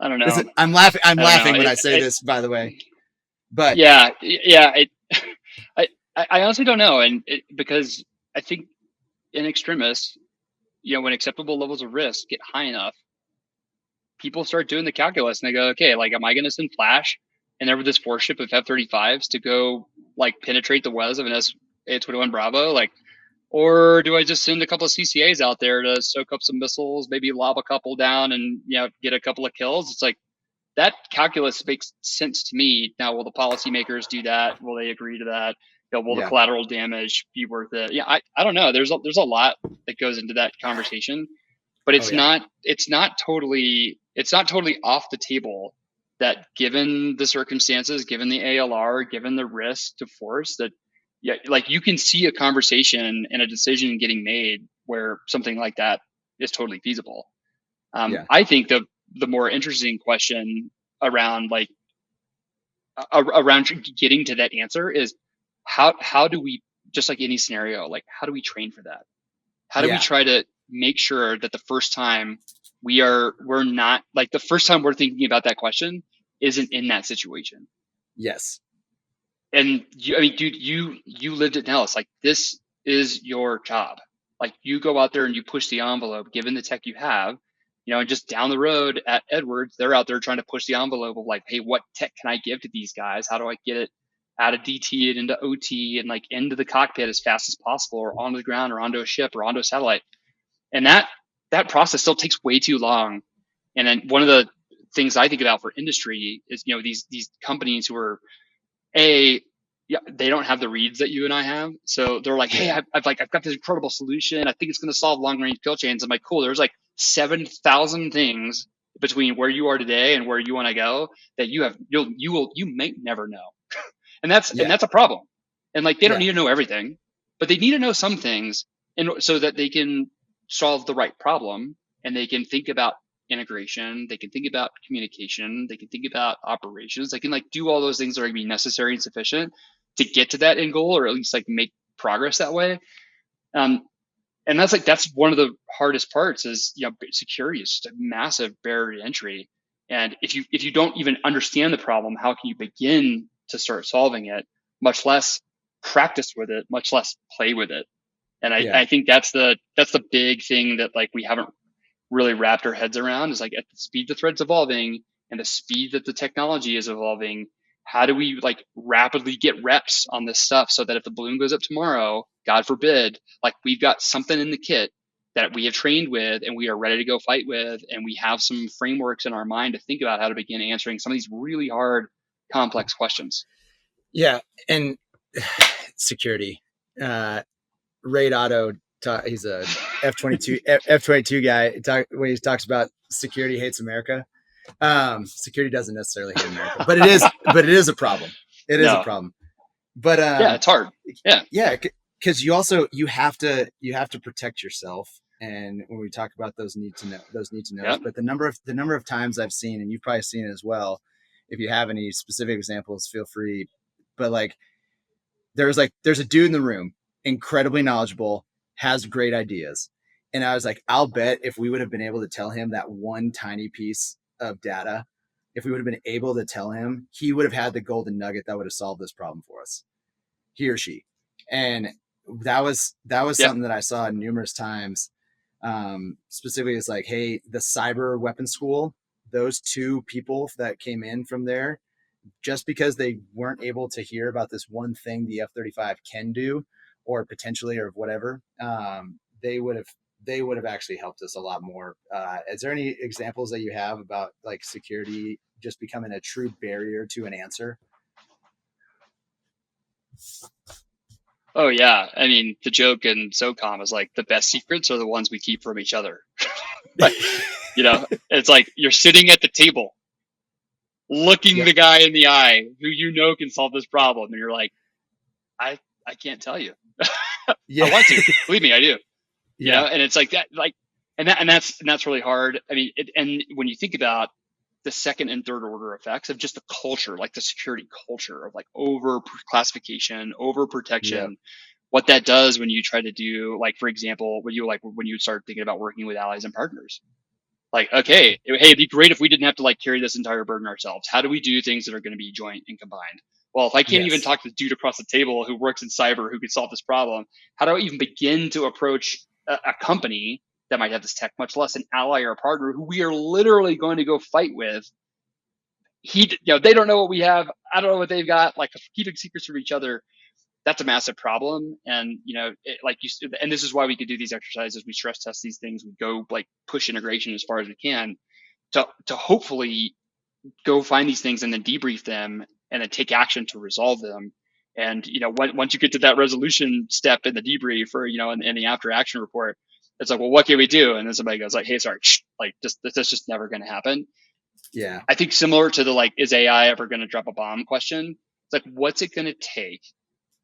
I don't know. I'm laughing. I'm I don't laughing know. when I say this, by the way. But Yeah, yeah. I honestly don't know, and because I think in extremis, when acceptable levels of risk get high enough, people start doing the calculus and they go, okay, like, am I going to send Flash and there with this force ship of F-35s to go like penetrate the was of an A-21 Bravo, like, or do I just send a couple of CCAs out there to soak up some missiles, maybe lob a couple down and get a couple of kills? It's like that calculus makes sense to me. Now, will the policymakers do that? Will they agree to that? Will the collateral damage be worth it? Yeah, I don't know. There's a lot that goes into that conversation, but it's not totally off the table that given the circumstances, given the ALR, given the risk to force, that like you can see a conversation and a decision getting made where something like that is totally feasible. I think the more interesting question around around getting to that answer is how do we, just like any scenario, like how do we train for that? How do we try to make sure that the first time we're not, like, the first time we're thinking about that question isn't in that situation? Yes. And dude, you lived it now. It's like, this is your job. Like, you go out there and you push the envelope, given the tech you have, and just down the road at Edwards, they're out there trying to push the envelope of like, hey, what tech can I give to these guys? How do I get it out of DT and into OT and like into the cockpit as fast as possible, or onto the ground, or onto a ship, or onto a satellite? And that process still takes way too long. And then one of the things I think about for industry is, these companies who are they don't have the reads that you and I have. So they're like, hey, I've got this incredible solution. I think it's going to solve long range kill chains. I'm like, cool. There's like 7,000 things between where you are today and where you want to go that you may never know. And that's a problem. And like, they don't need to know everything, but they need to know some things, and so that they can solve the right problem, and they can think about integration, they can think about communication, they can think about operations, they can like do all those things that are going to be necessary and sufficient to get to that end goal, or at least like make progress that way. And that's one of the hardest parts is, security is just a massive barrier to entry. And if you don't even understand the problem, how can you begin to start solving it, much less practice with it, much less play with it? And I think that's the big thing that like we haven't really wrapped our heads around, is like, at the speed the thread's evolving and the speed that the technology is evolving, how do we like rapidly get reps on this stuff so that if the balloon goes up tomorrow, God forbid, like we've got something in the kit that we have trained with and we are ready to go fight with, and we have some frameworks in our mind to think about how to begin answering some of these really hard, complex questions. Yeah, and security. Raid Otto, he's a F-22 guy. When he talks about security hates America, security doesn't necessarily hate America, but it is a problem. It is a problem. But it's hard. Yeah, because you have to protect yourself. And when we talk about those need to know, but the number of times I've seen, and you've probably seen it as well, if you have any specific examples, feel free. But like, there's a dude in the room, incredibly knowledgeable, has great ideas. And I was like, I'll bet if we would have been able to tell him that one tiny piece of data, if we would have been able to tell him, he would have had the golden nugget that would have solved this problem for us, he or she. And that was something that I saw numerous times. Specifically, it's like, hey, the cyber weapons school, those two people that came in from there, just because they weren't able to hear about this one thing the F-35 can do, or potentially, or whatever, they would have actually helped us a lot more. Is there any examples that you have about like security just becoming a true barrier to an answer? Oh yeah. I mean, the joke in SOCOM is like, the best secrets are the ones we keep from each other. It's like you're sitting at the table looking Yep. the guy in the eye who can solve this problem, and you're like, I can't tell you. I Yeah. want to. Believe me, I do. Yeah. And it's like that, and that's really hard. I mean, and when you think about the second and third order effects of just the culture, like the security culture of like over classification, over Yep. protection, what that does when you try to do, like, for example, when you start thinking about working with allies and partners, like, okay, hey, it'd be great if we didn't have to like carry this entire burden ourselves. How do we do things that are going to be joint and combined? Well, if I can't even Yes. talk to the dude across the table who works in cyber who could solve this problem, how do I even begin to approach a company that might have this tech, much less an ally or a partner who we are literally going to go fight with? They don't know what we have. I don't know what they've got. Like, keeping secrets from each other, that's a massive problem. And and this is why we could do these exercises. We stress test these things. We go like push integration as far as we can to hopefully go find these things and then debrief them and then take action to resolve them. And once you get to that resolution step in the debrief, or in the after action report, it's like, well, what can we do? And then somebody goes like, hey, sorry, like, that's just never going to happen. Yeah. I think similar to the like, is AI ever going to drop a bomb question? It's like, what's it going to take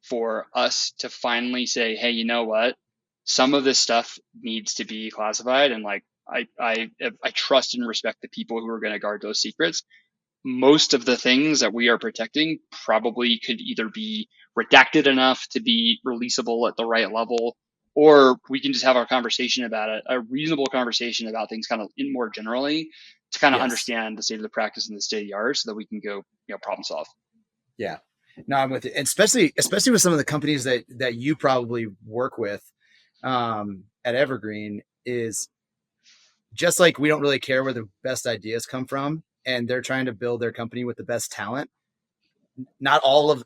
for us to finally say, hey, you know what? Some of this stuff needs to be classified, and like, I trust and respect the people who are going to guard those secrets. Most of the things that we are protecting probably could either be redacted enough to be releasable at the right level, or we can just have our conversation about it, a reasonable conversation about things kind of in more generally, to kind of Yes. understand the state of the practice and the state of the art, so that we can go, problem solve. Yeah. No, I'm with you. And especially with some of the companies that you probably work with at Evergreen, is just like we don't really care where the best ideas come from, and they're trying to build their company with the best talent. Not all of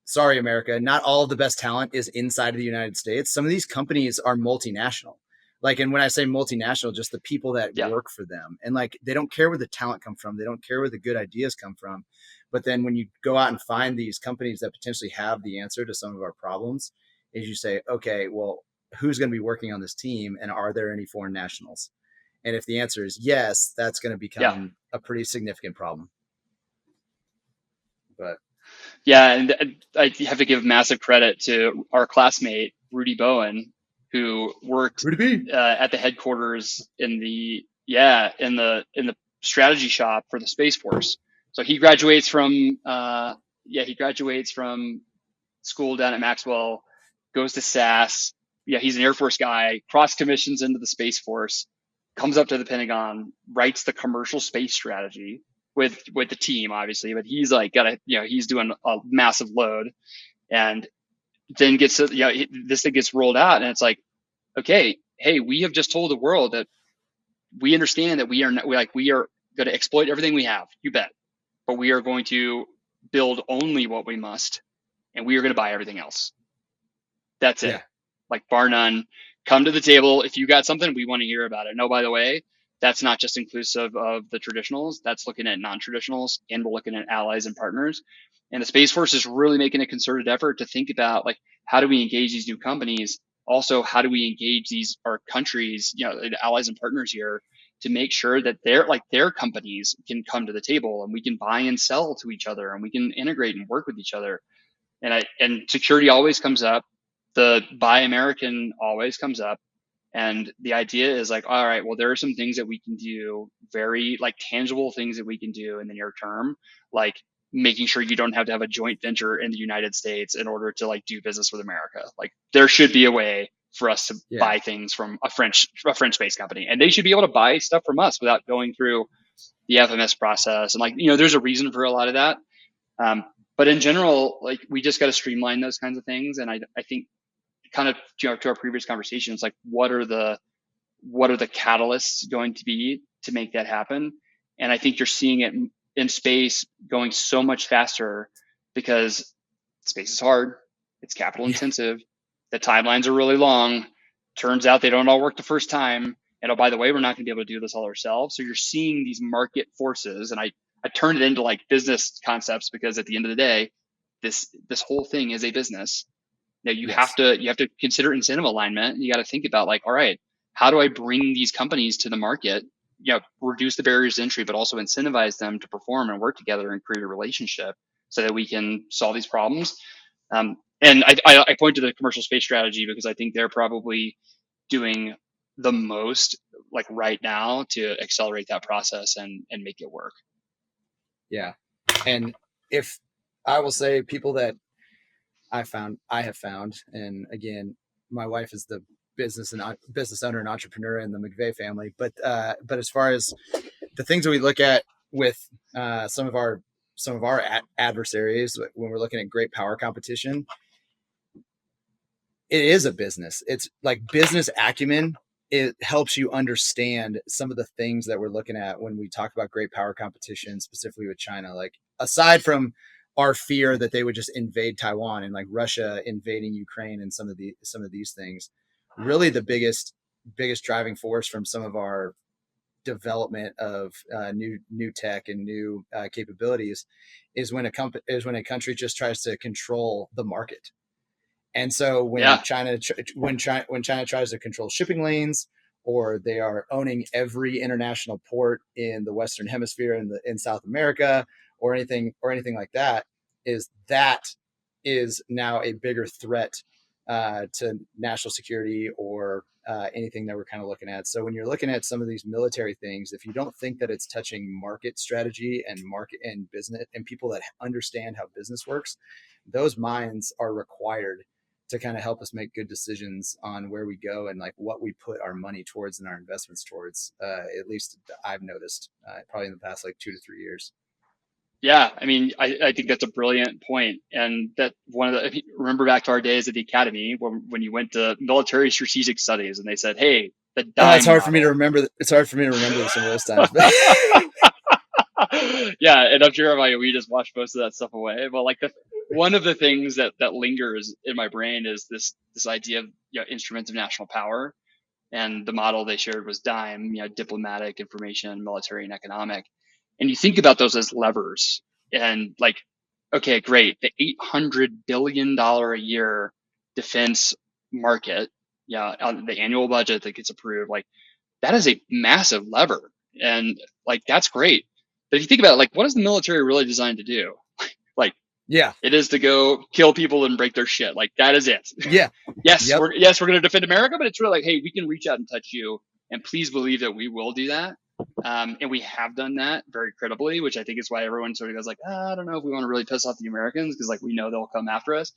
Sorry, America, not all of the best talent is inside of the United States. Some of these companies are multinational. Like, and when I say multinational, just the people that Yeah. work for them. And like, they don't care where the talent come from. They don't care where the good ideas come from. But then when you go out and find these companies that potentially have the answer to some of our problems, is you say, okay, well, who's going to be working on this team? And are there any foreign nationals? And if the answer is yes, that's going to Yeah. become a pretty significant problem. But Yeah, and I have to give massive credit to our classmate Rudy Bowen, who worked Rudy B. at the headquarters in the strategy shop for the Space Force. So he graduates from school down at Maxwell, goes to SAS. Yeah, he's an Air Force guy, cross commissions into the Space Force, comes up to the Pentagon, writes the commercial space strategy with the team, obviously, but he's like he's doing a massive load, and then this thing gets rolled out, and it's like, okay, hey, we have just told the world that we understand that we are going to exploit everything we have, you bet, but we are going to build only what we must, and we are going to buy everything else. That's it. Yeah. Like, bar none. Come to the table. If you got something, we want to hear about it. No, by the way, that's not just inclusive of the traditionals. That's looking at non-traditionals, and we're looking at allies and partners. And the Space Force is really making a concerted effort to think about, like, how do we engage these new companies? Also, how do we engage our countries, the allies and partners here, to make sure that their companies can come to the table, and we can buy and sell to each other, and we can integrate and work with each other. And security always comes up. The Buy American always comes up. And the idea is like, all right, well, there are some things that we can do, very like tangible things that we can do in the near term, like making sure you don't have to have a joint venture in the United States in order to like do business with America. Like, there should be a way for us to buy things from a French-based company, and they should be able to buy stuff from us without going through the FMS process. And like, there's a reason for a lot of that. But in general, like, we just got to streamline those kinds of things. And I think, kind of, to our previous conversations, like, what are the catalysts going to be to make that happen? And I think you're seeing it in space going so much faster, because space is hard. It's capital intensive. The timelines are really long. Turns out they don't all work the first time. And oh, by the way, we're not going to be able to do this all ourselves. So you're seeing these market forces, and I turn it into like business concepts, because at the end of the day, this whole thing is a business. You have to consider incentive alignment. You got to think about, like, all right, how do I bring these companies to the market, reduce the barriers to entry, but also incentivize them to perform and work together and create a relationship so that we can solve these problems. And I point to the commercial space strategy because I think they're probably doing the most like right now to accelerate that process and make it work. Yeah. And if I will say people that I have found, and again, my wife is the business owner and entrepreneur in the McVay family. But as far as the things that we look at with some of our adversaries when we're looking at great power competition, it is a business. It's like business acumen. It helps you understand some of the things that we're looking at when we talk about great power competition, specifically with China. Like aside from our fear that they would just invade Taiwan and like Russia invading Ukraine and some of these things, really the biggest driving force from some of our development of new tech and new capabilities is when a country just tries to control the market. And so when China tries to control shipping lanes, or they are owning every international port in the Western Hemisphere and in South America, or anything like that is now a bigger threat to national security or anything that we're kind of looking at. So when you're looking at some of these military things, if you don't think that it's touching market strategy and market and business and people that understand how business works, those minds are required to kind of help us make good decisions on where we go and like what we put our money towards and our investments towards. At least I've noticed probably in the past like 2 to 3 years. Yeah, I mean, I think that's a brilliant point. And that remember back to our days at the academy when you went to military strategic studies and they said, hey, the dime it's hard for me to remember. It's hard for me to remember some of those times. Yeah, and up Jeremiah, we just washed most of that stuff away. But like one of the things that lingers in my brain is this idea of instruments of national power. And the model they shared was DIME, diplomatic, information, military, and economic. And you think about those as levers and like, okay, great. The $800 billion a year defense market, on the annual budget that gets approved, like that is a massive lever. And like, that's great. But if you think about it, like, what is the military really designed to do? Like, yeah, it is to go kill people and break their shit. Like that is it. Yeah. Yes, we're going to defend America, but it's really like, hey, we can reach out and touch you, and please believe that we will do that. And we have done that very credibly, which I think is why everyone sort of goes like, I don't know if we want to really piss off the Americans because like we know they'll come after us.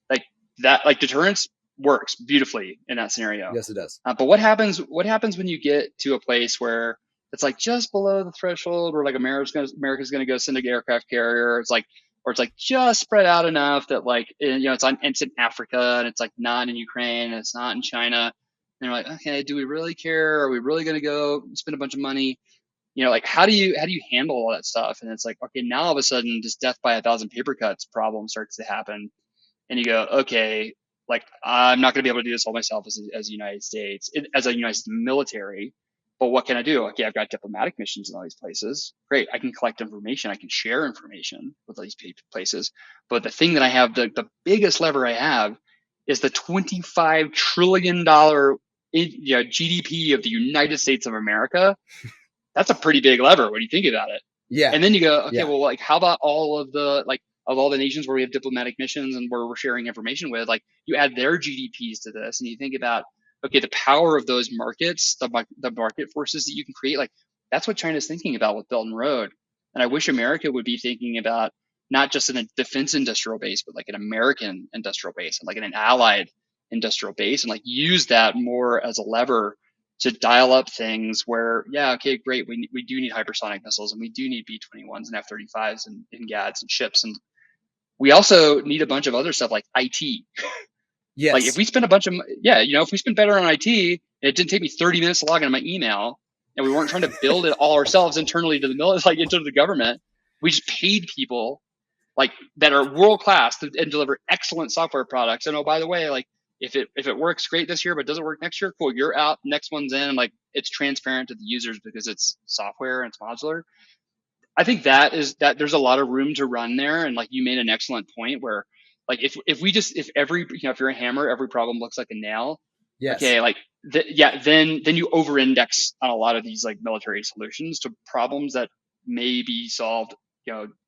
Like that, like deterrence works beautifully in that scenario. Yes, it does. But what happens when you get to a place where it's like just below the threshold, where like America's going to go send an aircraft carrier? It's like, or it's like just spread out enough that like, it's in Africa and it's like not in Ukraine and it's not in China. And you're like, okay, do we really care? Are we really going to go spend a bunch of money? Like how do you handle all that stuff? And it's like, okay, now all of a sudden this death by 1,000 paper cuts problem starts to happen. And you go, okay, like I'm not going to be able to do this all myself as the United States, as a United States military. But what can I do? Okay, I've got diplomatic missions in all these places. Great. I can collect information. I can share information with these places. But the thing that I have, the biggest lever I have is the $25 trillion GDP of the United States of America. That's a pretty big lever when you think about it. Yeah. And then you go, okay, well, like how about all of the nations where we have diplomatic missions and where we're sharing information with, like you add their GDPs to this and you think about, okay, the power of those markets, the market forces that you can create, like that's what China's thinking about with Belt and Road. And I wish America would be thinking about not just in a defense industrial base, but like an American industrial base and like an allied industrial base and like use that more as a lever to dial up things where, okay, great. We do need hypersonic missiles and we do need B-21s and F-35s and GADs and ships. And we also need a bunch of other stuff like IT. Yes. Like if we spend a bunch of, if we spend better on IT, and it didn't take me 30 minutes to log into my email and we weren't trying to build it all ourselves internally to the military, like into the government, we just paid people like that are world-class and deliver excellent software products. And oh, by the way, like if it works great this year, but doesn't work next year, cool, you're out, next one's in, and like it's transparent to the users because it's software and it's modular. I think that there's a lot of room to run there. And like you made an excellent point where like if you're a hammer, every problem looks like a nail. Yes. Okay, like then you over index on a lot of these like military solutions to problems that may be solved,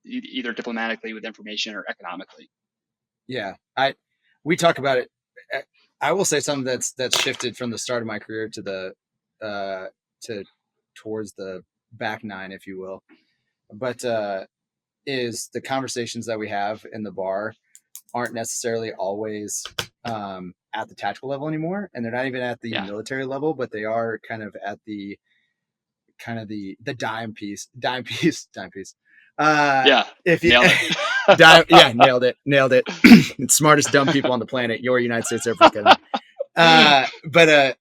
either diplomatically with information or economically. Yeah, we talk about it. I will say something that's shifted from the start of my career to the to towards the back nine, if you will. But is the conversations that we have in the bar aren't necessarily always at the tactical level anymore, and they're not even at the military level, but they are kind of at the dime piece. If you nailed it. Nailed it. Smartest dumb people on the planet. Your United States Air Force Academy. But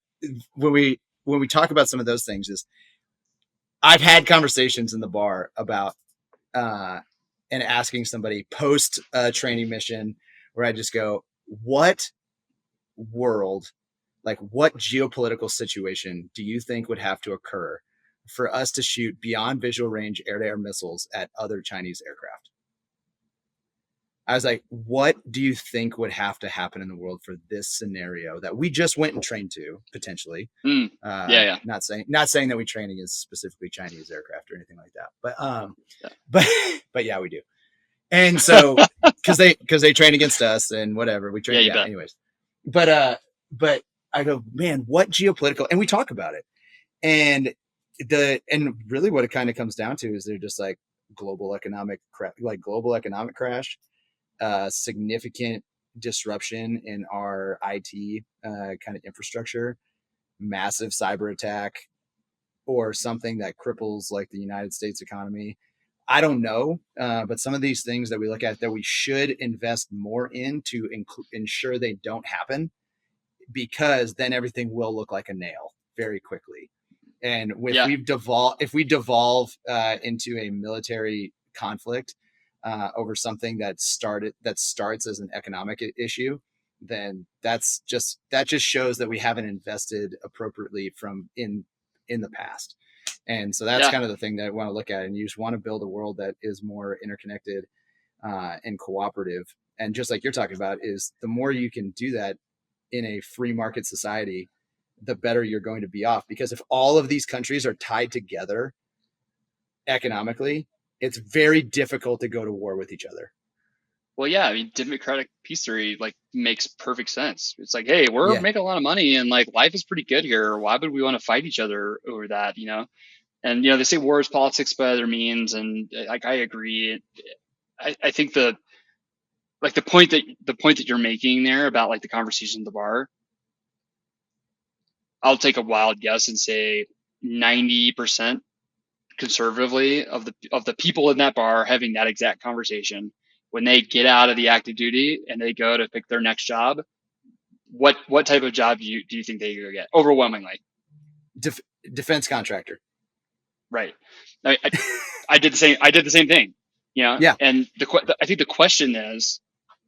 when we talk about some of those things, is I've had conversations in the bar about and asking somebody post training mission where I just go, what world, like what geopolitical situation do you think would have to occur for us to shoot beyond visual range air-to-air missiles at other Chinese aircraft? I was like, what do you think would have to happen in the world for this scenario that we just went and trained to potentially? Not saying that we train against specifically Chinese aircraft or anything like that, but yeah, we do. And so, cause they train against us and whatever we train. Yeah, anyways, but I go, man, what geopolitical, and we talk about it, and really what it kind of comes down to is they're just like global economic crash, significant disruption in our IT kind of infrastructure, massive cyber attack, or something that cripples like the United States economy. I don't know, but some of these things that we look at that we should invest more in to ensure they don't happen, because then everything will look like a nail very quickly. And if we devolve into a military conflict over something that starts as an economic issue, then that just shows that we haven't invested appropriately in the past. And so that's kind of the thing that I want to look at. And you just want to build a world that is more interconnected and cooperative. And just like you're talking about, is the more you can do that in a free market society, the better you're going to be off. Because if all of these countries are tied together economically, it's very difficult to go to war with each other. Well, yeah, I mean, democratic peace theory like makes perfect sense. It's like, hey, we're making a lot of money and like life is pretty good here. Why would we want to fight each other over that? And they say war is politics by other means, and like I agree. I think the point that you're making there about like the conversation at the bar, I'll take a wild guess and say 90% conservatively of the people in that bar having that exact conversation, when they get out of the active duty and they go to pick their next job, what type of job do you think they get? Overwhelmingly, defense contractor. Right. I did the same thing. Yeah. And I think the question is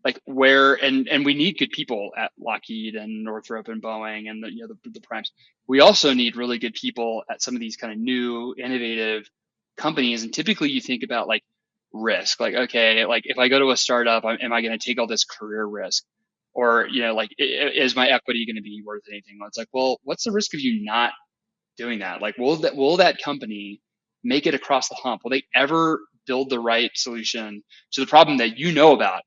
like where, and we need good people at Lockheed and Northrop and Boeing and the primes. We also need really good people at some of these kind of new innovative companies. And typically you think about like risk, like, okay, like if I go to a startup, am I going to take all this career risk? Or, like, is my equity going to be worth anything? It's like, well, what's the risk of you not doing that? Like, will that company make it across the hump? Will they ever build the right solution to the problem that you know about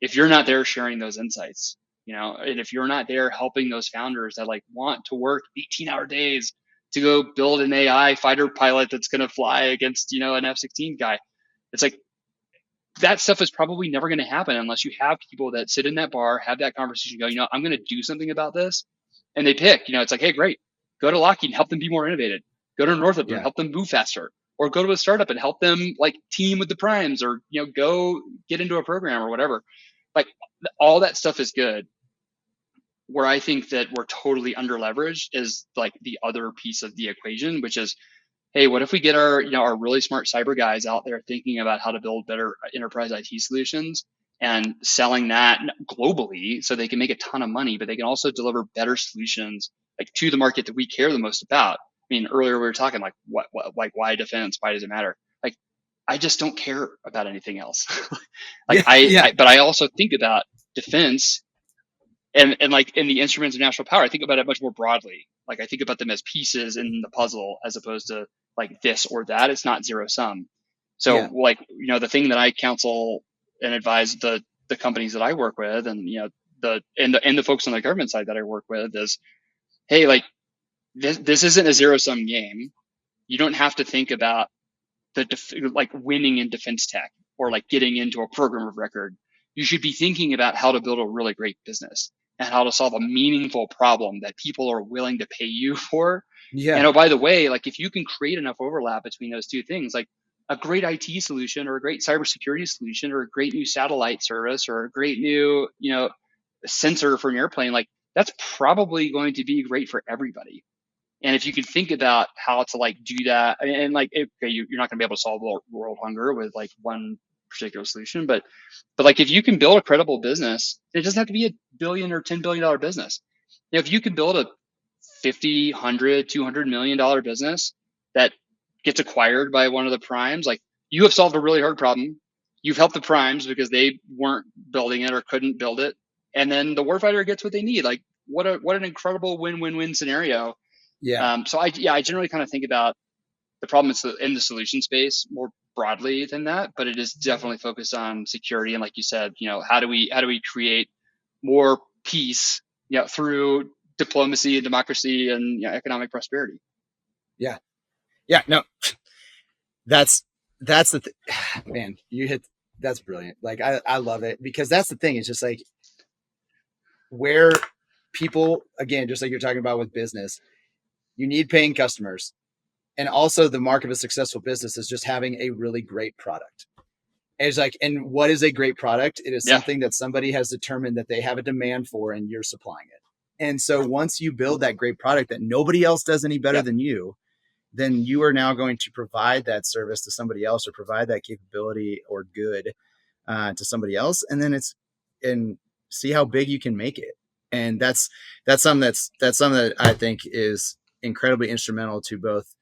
if you're not there sharing those insights? And if you're not there helping those founders that like want to work 18-hour days to go build an AI fighter pilot that's going to fly against, an F-16 guy, it's like that stuff is probably never going to happen unless you have people that sit in that bar, have that conversation, go, I'm going to do something about this. And they pick, it's like, hey, great, go to Lockheed and help them be more innovative. Go to Northrop and help them move faster, or go to a startup and help them like team with the primes, or, go get into a program or whatever. Like all that stuff is good. Where I think that we're totally under leveraged is like the other piece of the equation, which is, hey, what if we get our really smart cyber guys out there thinking about how to build better enterprise IT solutions and selling that globally so they can make a ton of money, but they can also deliver better solutions like to the market that we care the most about. I mean, earlier we were talking like why defense? Why does it matter? Like, I just don't care about anything else. But I also think about defense and like in the instruments of national power, I think about it much more broadly. Like I think about them as pieces in the puzzle as opposed to like this or that. It's not zero sum. So Yeah. like, the thing that I counsel and advise the companies that I work with, and the folks on the government side that I work with is, hey, like this isn't a zero sum game. You don't have to think about like winning in defense tech or like getting into a program of record. You should be thinking about how to build a really great business and how to solve a meaningful problem that people are willing to pay you for. Yeah. And oh, by the way, like if you can create enough overlap between those two things, like a great IT solution or a great cybersecurity solution or a great new satellite service or a great new, sensor for an airplane, like that's probably going to be great for everybody. And if you could think about how to like do that, and like, okay, you're not going to be able to solve world hunger with like one particular solution, but like if you can build a credible business, it doesn't have to be $1 billion or $10 billion business. If you can build a 50, 100, $200 million business that gets acquired by one of the primes, like you have solved a really hard problem. You've helped the primes because they weren't building it or couldn't build it, and then the warfighter gets what they need. Like what an incredible win-win-win scenario. Yeah. So I generally kind of think about the problem in the solution space more broadly than that, but it is definitely focused on security. And like you said, how do we create more peace, through diplomacy and democracy and economic prosperity? Yeah. Yeah. No, that's the man, that's brilliant. Like I love it because that's the thing. It's just like where people, again, just like you're talking about with business, you need paying customers. And also the mark of a successful business is just having a really great product. And it's like, and what is a great product? It is Yeah. something that somebody has determined that they have a demand for and you're supplying it. And so once you build that great product that nobody else does any better Yeah. than you, then you are now going to provide that service to somebody else or provide that capability or good to somebody else. And then and see how big you can make it. And that's something that I think is incredibly instrumental to both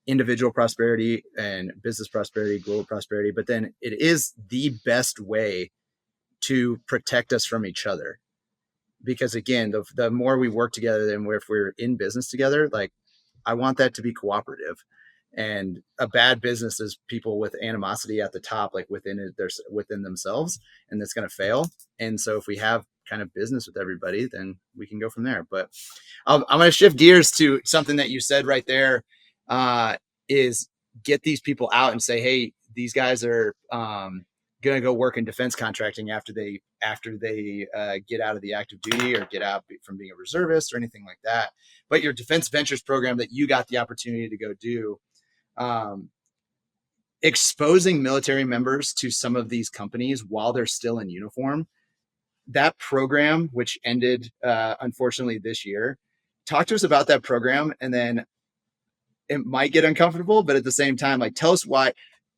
individual prosperity and business prosperity, global prosperity. But then it is the best way to protect us from each other. Because again, the more we work together and if we're in business together, like I want that to be cooperative. And a bad business is people with animosity at the top, like within themselves, and that's going to fail. And so if we have kind of business with everybody, then we can go from there. But I'm going to shift gears to something that you said right there, is get these people out and say, hey, these guys are going to go work in defense contracting after they get out of the active duty or get out from being a reservist or anything like that. But your defense ventures program that you got the opportunity to go do, exposing military members to some of these companies while they're still in uniform. That program, which ended unfortunately this year, talk to us about that program. And then it might get uncomfortable, but at the same time, like tell us why.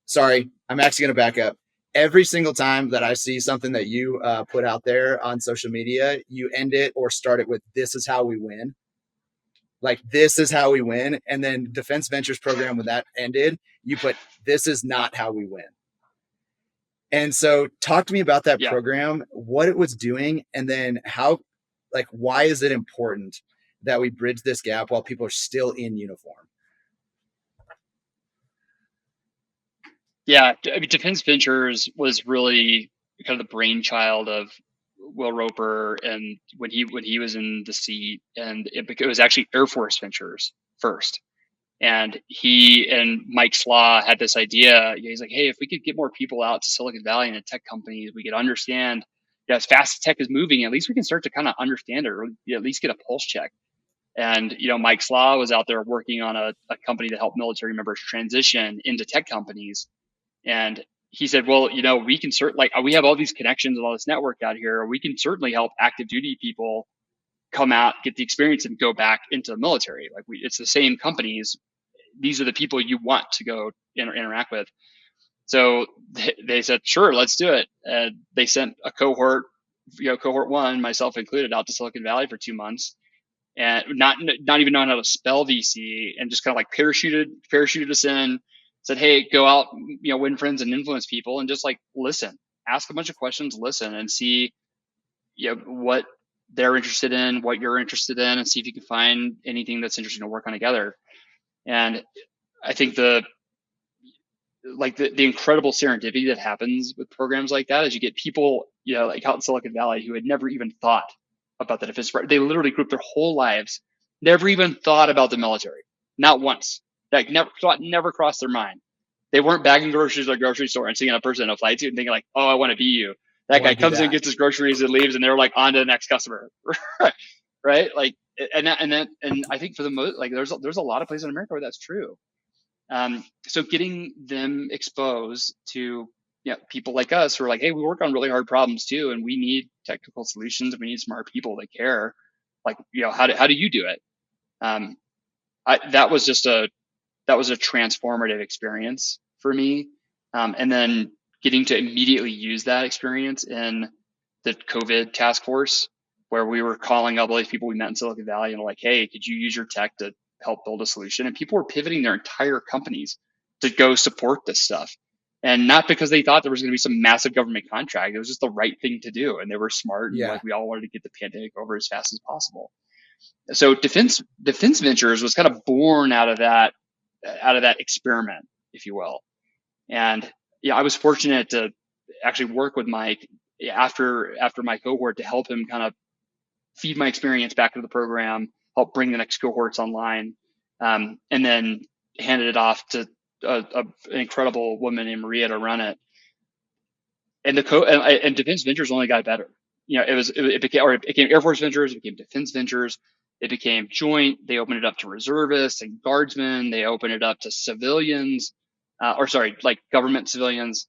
Sorry, I'm actually going to back up. Every single time that I see something that you put out there on social media, you end it or start it with, this is how we win. Like, this is how we win. And then Defense Ventures program, when that ended, you put, this is not how we win. And so talk to me about that program, what it was doing, and then how, like, why is it important that we bridge this gap while people are still in uniform? Yeah. I mean, Defense Ventures was really kind of the brainchild of Will Roper, and when he was in the seat, and it was actually Air Force Ventures first. And he and Mike Slaw had this idea. He's like, hey, if we could get more people out to Silicon Valley and the tech companies, we could understand, as fast as tech is moving, at least we can start to kind of understand it, or at least get a pulse check. And, Mike Slaw was out there working on a company to help military members transition into tech companies. And he said, well, we can we have all these connections and all this network out here. We can certainly help active duty people come out, get the experience, and go back into the military. Like it's the same companies. These are the people you want to go interact with. So they said, sure, let's do it. And they sent a cohort, cohort one, myself included, out to Silicon Valley for 2 months, and not even knowing how to spell VC, and just kind of like parachuted us in, said, hey, go out, win friends and influence people, and just like listen, ask a bunch of questions, listen, and see, what they're interested in, what you're interested in, and see if you can find anything that's interesting to work on together. And I think the incredible serendipity that happens with programs like that is you get people, like out in Silicon Valley who had never even thought about the defense. They literally grew up their whole lives, never even thought about the military, not once. Like never crossed their mind. They weren't bagging groceries at a grocery store and seeing a person in a flight suit and thinking like, oh, I want to be you. I That want guy to do comes in, that. gets his groceries and leaves, and they're like on to the next customer, right? Like, and I think for the most, like, there's a lot of places in America where that's true. So getting them exposed to people like us who are like, hey, we work on really hard problems too, and we need technical solutions, and we need smart people that care. Like, how do you do it? Um, that was a transformative experience for me. And then getting to immediately use that experience in the COVID task force, where we were calling up all these people we met in Silicon Valley and like, hey, could you use your tech to help build a solution? And people were pivoting their entire companies to go support this stuff. And not because they thought there was going to be some massive government contract. It was just the right thing to do. And they were smart. And Yeah. like, we all wanted to get the pandemic over as fast as possible. So defense ventures was kind of born out of that experiment, if you will. And I was fortunate to actually work with Mike after my cohort to help him kind of feed my experience back to the program, help bring the next cohorts online, and then handed it off to an incredible woman named Maria to run it. And and defense ventures only got better. It became Air Force ventures, it became defense ventures, it became joint. They opened it up to reservists and guardsmen. They opened it up to civilians, like government civilians,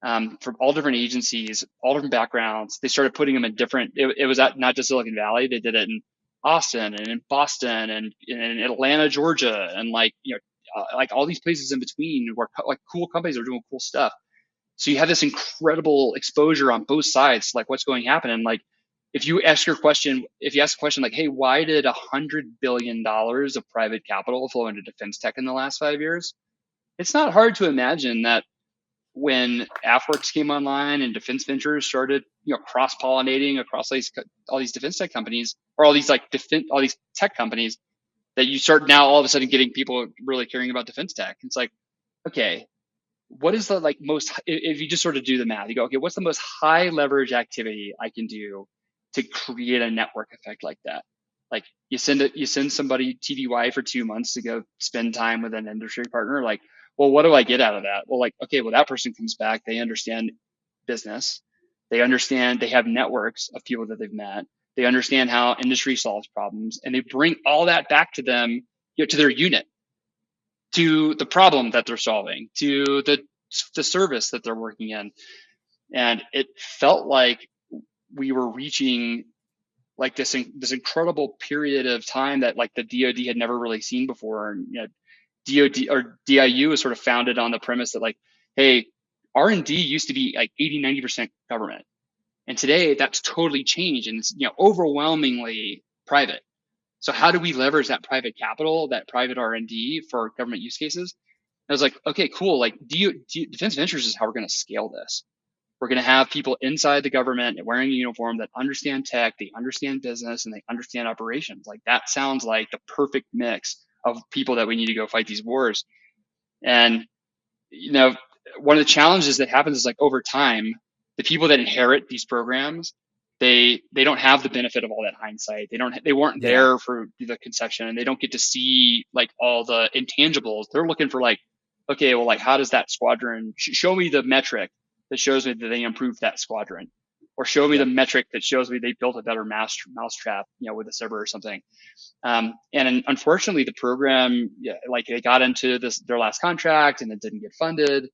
from all different agencies, all different backgrounds. They started putting them in different. It was at not just Silicon Valley. They did it in Austin and in Boston and in Atlanta, Georgia, and like all these places in between where like cool companies are doing cool stuff. So you have this incredible exposure on both sides, like what's going to happen. And like, if you ask a question like, hey, why did $100 billion of private capital flow into defense tech in the last 5 years? It's not hard to imagine that when AFWorks came online and defense ventures started, cross-pollinating across all these defense tech companies, or all these tech companies, that you start now all of a sudden getting people really caring about defense tech. It's like, okay, what is the most, if you just sort of do the math, you go, okay, what's the most high leverage activity I can do to create a network effect like that? Like you send somebody TDY for 2 months to go spend time with an industry partner. Like, well, what do I get out of that? Well, okay, that person comes back. They understand business. They have networks of people that they've met. They understand how industry solves problems, and they bring all that back to them, to their unit, to the problem that they're solving, to the service that they're working in. And it felt like we were reaching like this incredible period of time that like the DoD had never really seen before. And DoD or DIU was sort of founded on the premise that like, hey, R&D used to be like 80-90% government, and today that's totally changed, and it's overwhelmingly private. So how do we leverage that private capital, that private R&D for government use cases? I was like, okay, cool. Like, defense ventures is how we're going to scale this. We're going to have people inside the government wearing a uniform that understand tech, they understand business, and they understand operations. Like, that sounds like the perfect mix of people that we need to go fight these wars. And, one of the challenges that happens is like over time, the people that inherit these programs, they don't have the benefit of all that hindsight. They weren't there for the conception, and they don't get to see like all the intangibles. They're looking for like, okay, well, like, how does that squadron show me the metric that shows me that they improved that squadron, or show me the metric that shows me they built a better mousetrap, with a SIBR or something. And unfortunately, the program, like, they got into their last contract and it didn't get funded,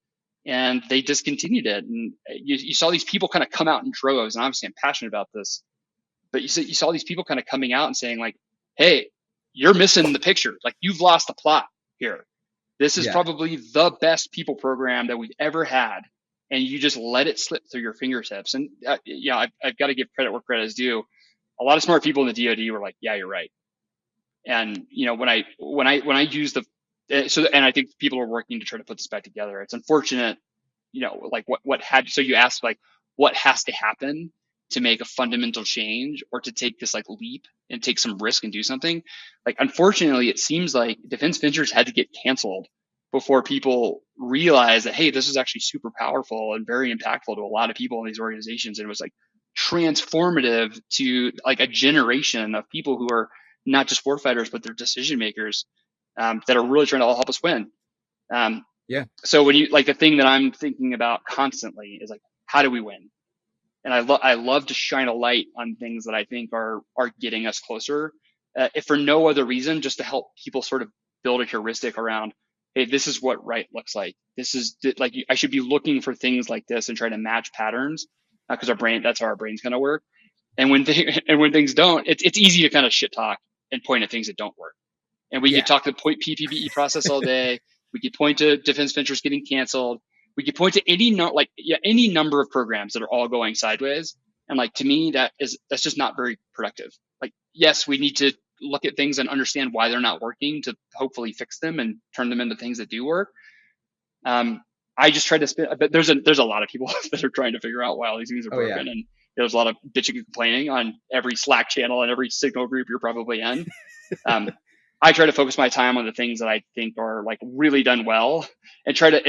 and they discontinued it. And you saw these people kind of come out in droves. And obviously, I'm passionate about this, but you saw these people kind of coming out and saying like, "Hey, you're missing the picture. Like, you've lost the plot here. This is probably the best people program that we've ever had, and you just let it slip through your fingertips." And I've got to give credit where credit is due. A lot of smart people in the DoD were like, "Yeah, you're right." And when I use and I think people are working to try to put this back together. It's unfortunate, like what had. So you asked like, what has to happen to make a fundamental change or to take this like leap and take some risk and do something. Like, unfortunately, it seems like defense ventures had to get canceled before people realized that, hey, this is actually super powerful and very impactful to a lot of people in these organizations. And it was like transformative to like a generation of people who are not just warfighters, but they're decision makers that are really trying to all help us win. Yeah. So when you like the thing that I'm thinking about constantly is like, how do we win? And I love to shine a light on things that I think are getting us closer, if for no other reason, just to help people sort of build a heuristic around, hey, this is what right looks like. This is like I should be looking for things like this and try to match patterns because that's how our brains kind of work. And when when things don't, it's easy to kind of shit talk and point at things that don't work. And we Yeah. could talk the point PPBE process all day. We could point to defense ventures getting canceled. We could point to any number of programs that are all going sideways. And like, to me, that's just not very productive. Like, yes, we need to look at things and understand why they're not working to hopefully fix them and turn them into things that do work. I just try to spin, but there's a lot of people that are trying to figure out why all these things are broken. And there's a lot of bitching and complaining on every Slack channel and every Signal group you're probably in. I try to focus my time on the things that I think are like really done well and try to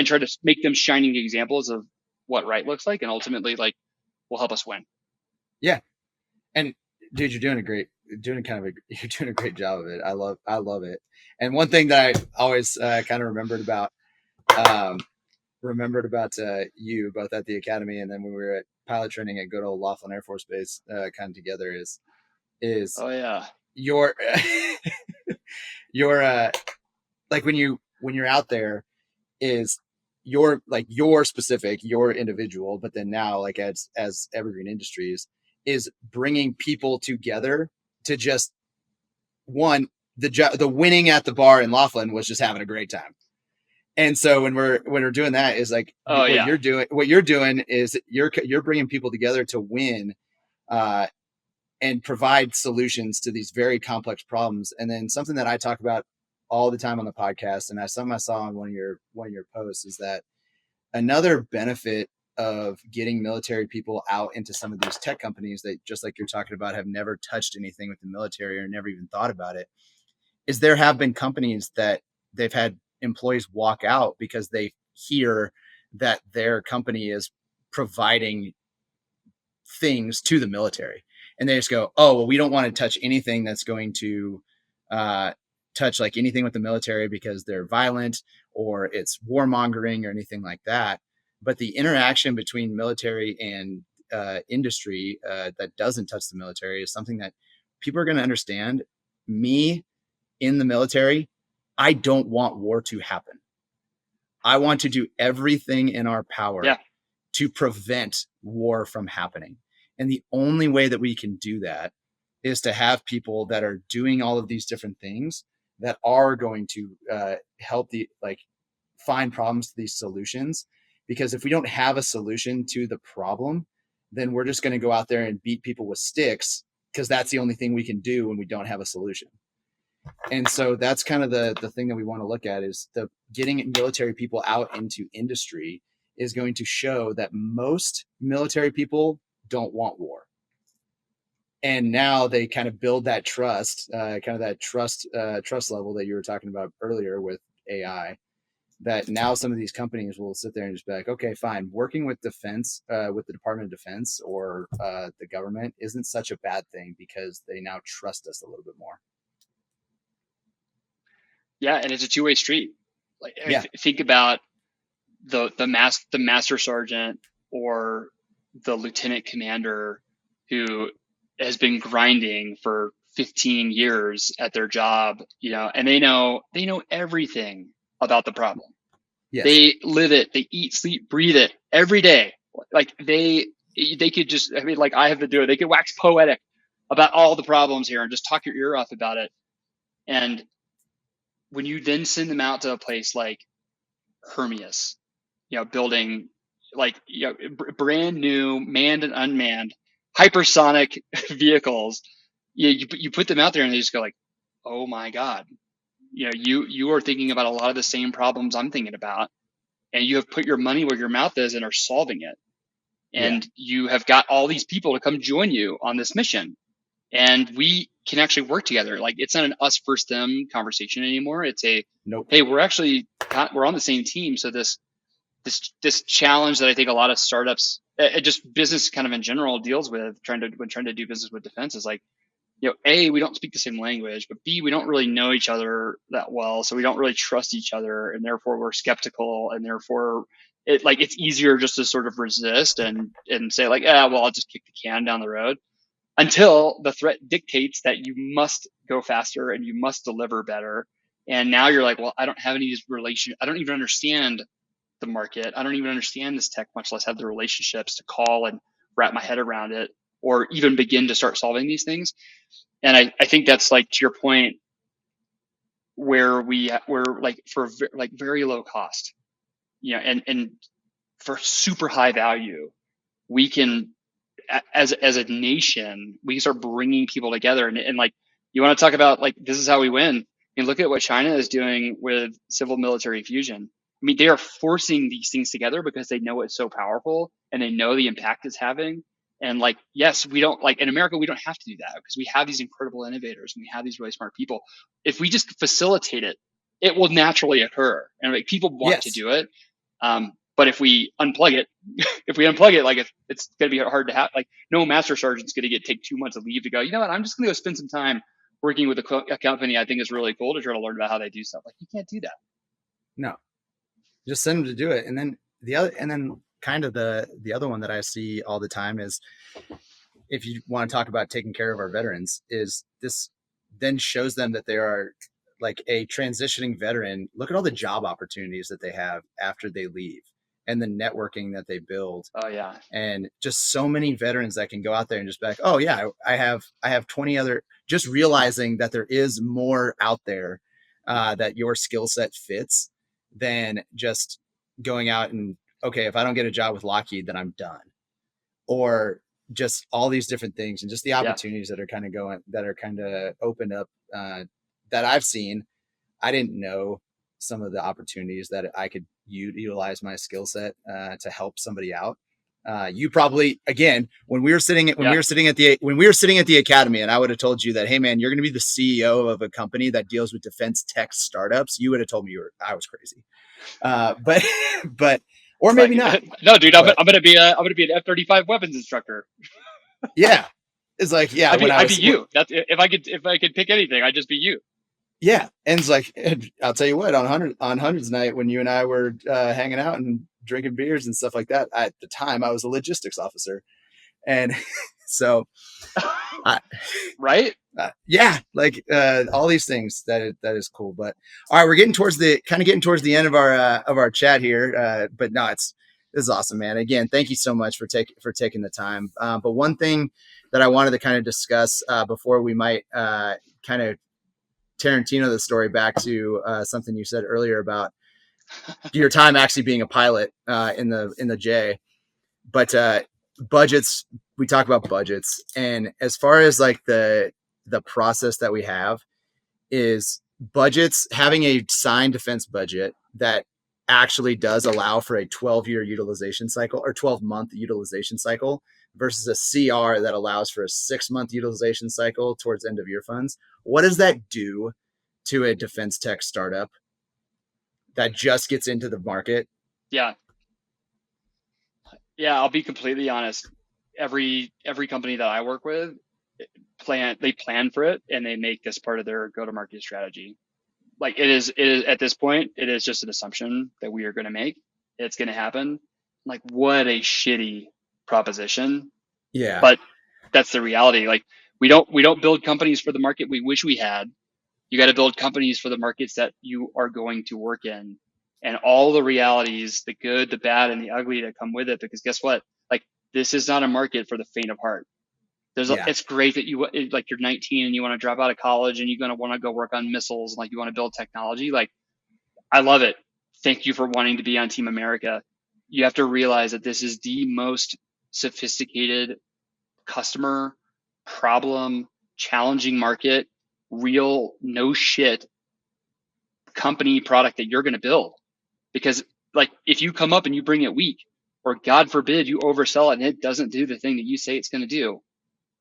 make them shining examples of what right looks like and ultimately like will help us win. Yeah. And dude, you're doing a great job of it. I love it. And one thing that I always kind of remembered about you both at the academy and then when we were at pilot training at good old Laughlin Air Force Base kind of together is oh yeah your like when you're out there is your specific, your individual, but then now like as Evergreen Industries is bringing people together to just the winning at the bar in Laughlin was just having a great time. And so when we're doing that is like you're doing is you're bringing people together to win and provide solutions to these very complex problems. And then something that I talk about all the time on the podcast, and I saw on one of your posts, is that another benefit of getting military people out into some of these tech companies that, just like you're talking about, have never touched anything with the military or never even thought about it, is there have been companies that they've had employees walk out because they hear that their company is providing things to the military. And they just go, oh, well, we don't want to touch anything that's going to touch like anything with the military because they're violent or it's warmongering or anything like that. But the interaction between military and industry that doesn't touch the military is something that people are going to understand. Me in the military, I don't want war to happen. I want to do everything in our power to prevent war from happening. And the only way that we can do that is to have people that are doing all of these different things that are going to help find problems to these solutions. Because if we don't have a solution to the problem, then we're just going to go out there and beat people with sticks because that's the only thing we can do when we don't have a solution. And so that's kind of the thing that we want to look at is the getting military people out into industry is going to show that most military people don't want war. And now they kind of build that trust level that you were talking about earlier with AI, that now some of these companies will sit there and just be like, okay, fine. Working with defense, with the Department of Defense or the government isn't such a bad thing because they now trust us a little bit more. Yeah. And it's a two-way street. Like, think about the master sergeant or the lieutenant commander who has been grinding for 15 years at their job, and they know everything about the problem. Yes. They live it, they eat, sleep, breathe it every day. Like they could just, I have to do it. They could wax poetic about all the problems here and just talk your ear off about it. And when you then send them out to a place like Humorous, building brand new manned and unmanned hypersonic vehicles, you put them out there and they just go like, oh my God, you are thinking about a lot of the same problems I'm thinking about, and you have put your money where your mouth is and are solving it. Yeah. and you have got all these people to come join you on this mission, and we can actually work together. Like, it's not an us versus them conversation anymore. It's a, Nope. hey, we're on the same team. So this challenge that I think a lot of startups, just business kind of in general, deals with when trying to do business with defense is like, A, we don't speak the same language, but B, we don't really know each other that well, so we don't really trust each other, and therefore we're skeptical, and therefore it's easier just to sort of resist and say like, yeah, well, I'll just kick the can down the road until the threat dictates that you must go faster and you must deliver better. And now you're like, well, I don't have any I don't even understand the market. I don't even understand this tech, much less have the relationships to call and wrap my head around it or even begin to start solving these things. And I think that's, like, to your point, where we're like, for like very low cost, and for super high value, we can, as a nation, we start bringing people together. And like, you want to talk about, like, this is how we win. I mean, look at what China is doing with civil military fusion. I mean, they are forcing these things together because they know it's so powerful and they know the impact it's having. And like, yes, we don't, like, in America, we don't have to do that because we have these incredible innovators and we have these really smart people. If we just facilitate it, it will naturally occur, and like, people want to Yes. do it. But if we unplug it, like, it's going to be hard to have. Like, no master sergeant's going to take 2 months of leave to go, you know what, I'm just going to go spend some time working with a company I think is really cool to try to learn about how they do stuff. Like, you can't do that. No, just send them to do it. And then kind of the other one that I see all the time is, if you want to talk about taking care of our veterans, is this then shows them that they are like a transitioning veteran. Look at all the job opportunities that they have after they leave and the networking that they build. Oh yeah. And just so many veterans that can go out there and just be like, oh yeah, I have 20 other, just realizing that there is more out there that your skill set fits than just going out and, okay, if I don't get a job with Lockheed, then I'm done. Or just all these different things, and just the opportunities that are kind of opened up that I've seen. I didn't know some of the opportunities that I could utilize my skill set to help somebody out. You probably, again, when we were sitting at the academy, and I would have told you that, hey man, you're going to be the CEO of a company that deals with defense tech startups, you would have told me I was crazy. But or It's maybe like, not. no, dude, I'm gonna be an F-35 weapons instructor. Yeah, it's like, yeah, I'd be you. That's, if I could pick anything, I'd just be you. Yeah, and it's like, I'll tell you what, on hundreds night, when you and I were hanging out and drinking beers and stuff like that, at the time I was a logistics officer, and so right. Yeah, like all these things that is cool. But all right, we're getting towards the end of our chat here. But no, this is awesome, man. Again, thank you so much for taking the time. But one thing that I wanted to kind of discuss before we might kind of Tarantino the story back to something you said earlier about your time actually being a pilot in the J. But budgets, we talk about budgets, and as far as like the process that we have is budgets, having a signed defense budget that actually does allow for a 12-year utilization cycle or 12-month utilization cycle versus a CR that allows for a 6-month utilization cycle towards end of year funds. What does that do to a defense tech startup that just gets into the market? Yeah. I'll be completely honest. Every company that I work with plan for it, and they make this part of their go-to-market strategy. Like, it is at this point, it is just an assumption that we are going to make. It's going to happen. Like, what a shitty proposition. Yeah. But that's the reality. Like, we don't build companies for the market we wish we had. You got to build companies for the markets that you are going to work in, and all the realities, the good, the bad, and the ugly that come with it. Because guess what? Like, this is not a market for the faint of heart. It's great that you're 19 and you want to drop out of college and you're going to want to go work on missiles and like you want to build technology. Like, I love it. Thank you for wanting to be on Team America. You have to realize that this is the most sophisticated customer problem, challenging market, real no shit company product that you're going to build. Because like, if you come up and you bring it weak, or God forbid you oversell it and it doesn't do the thing that you say it's going to do,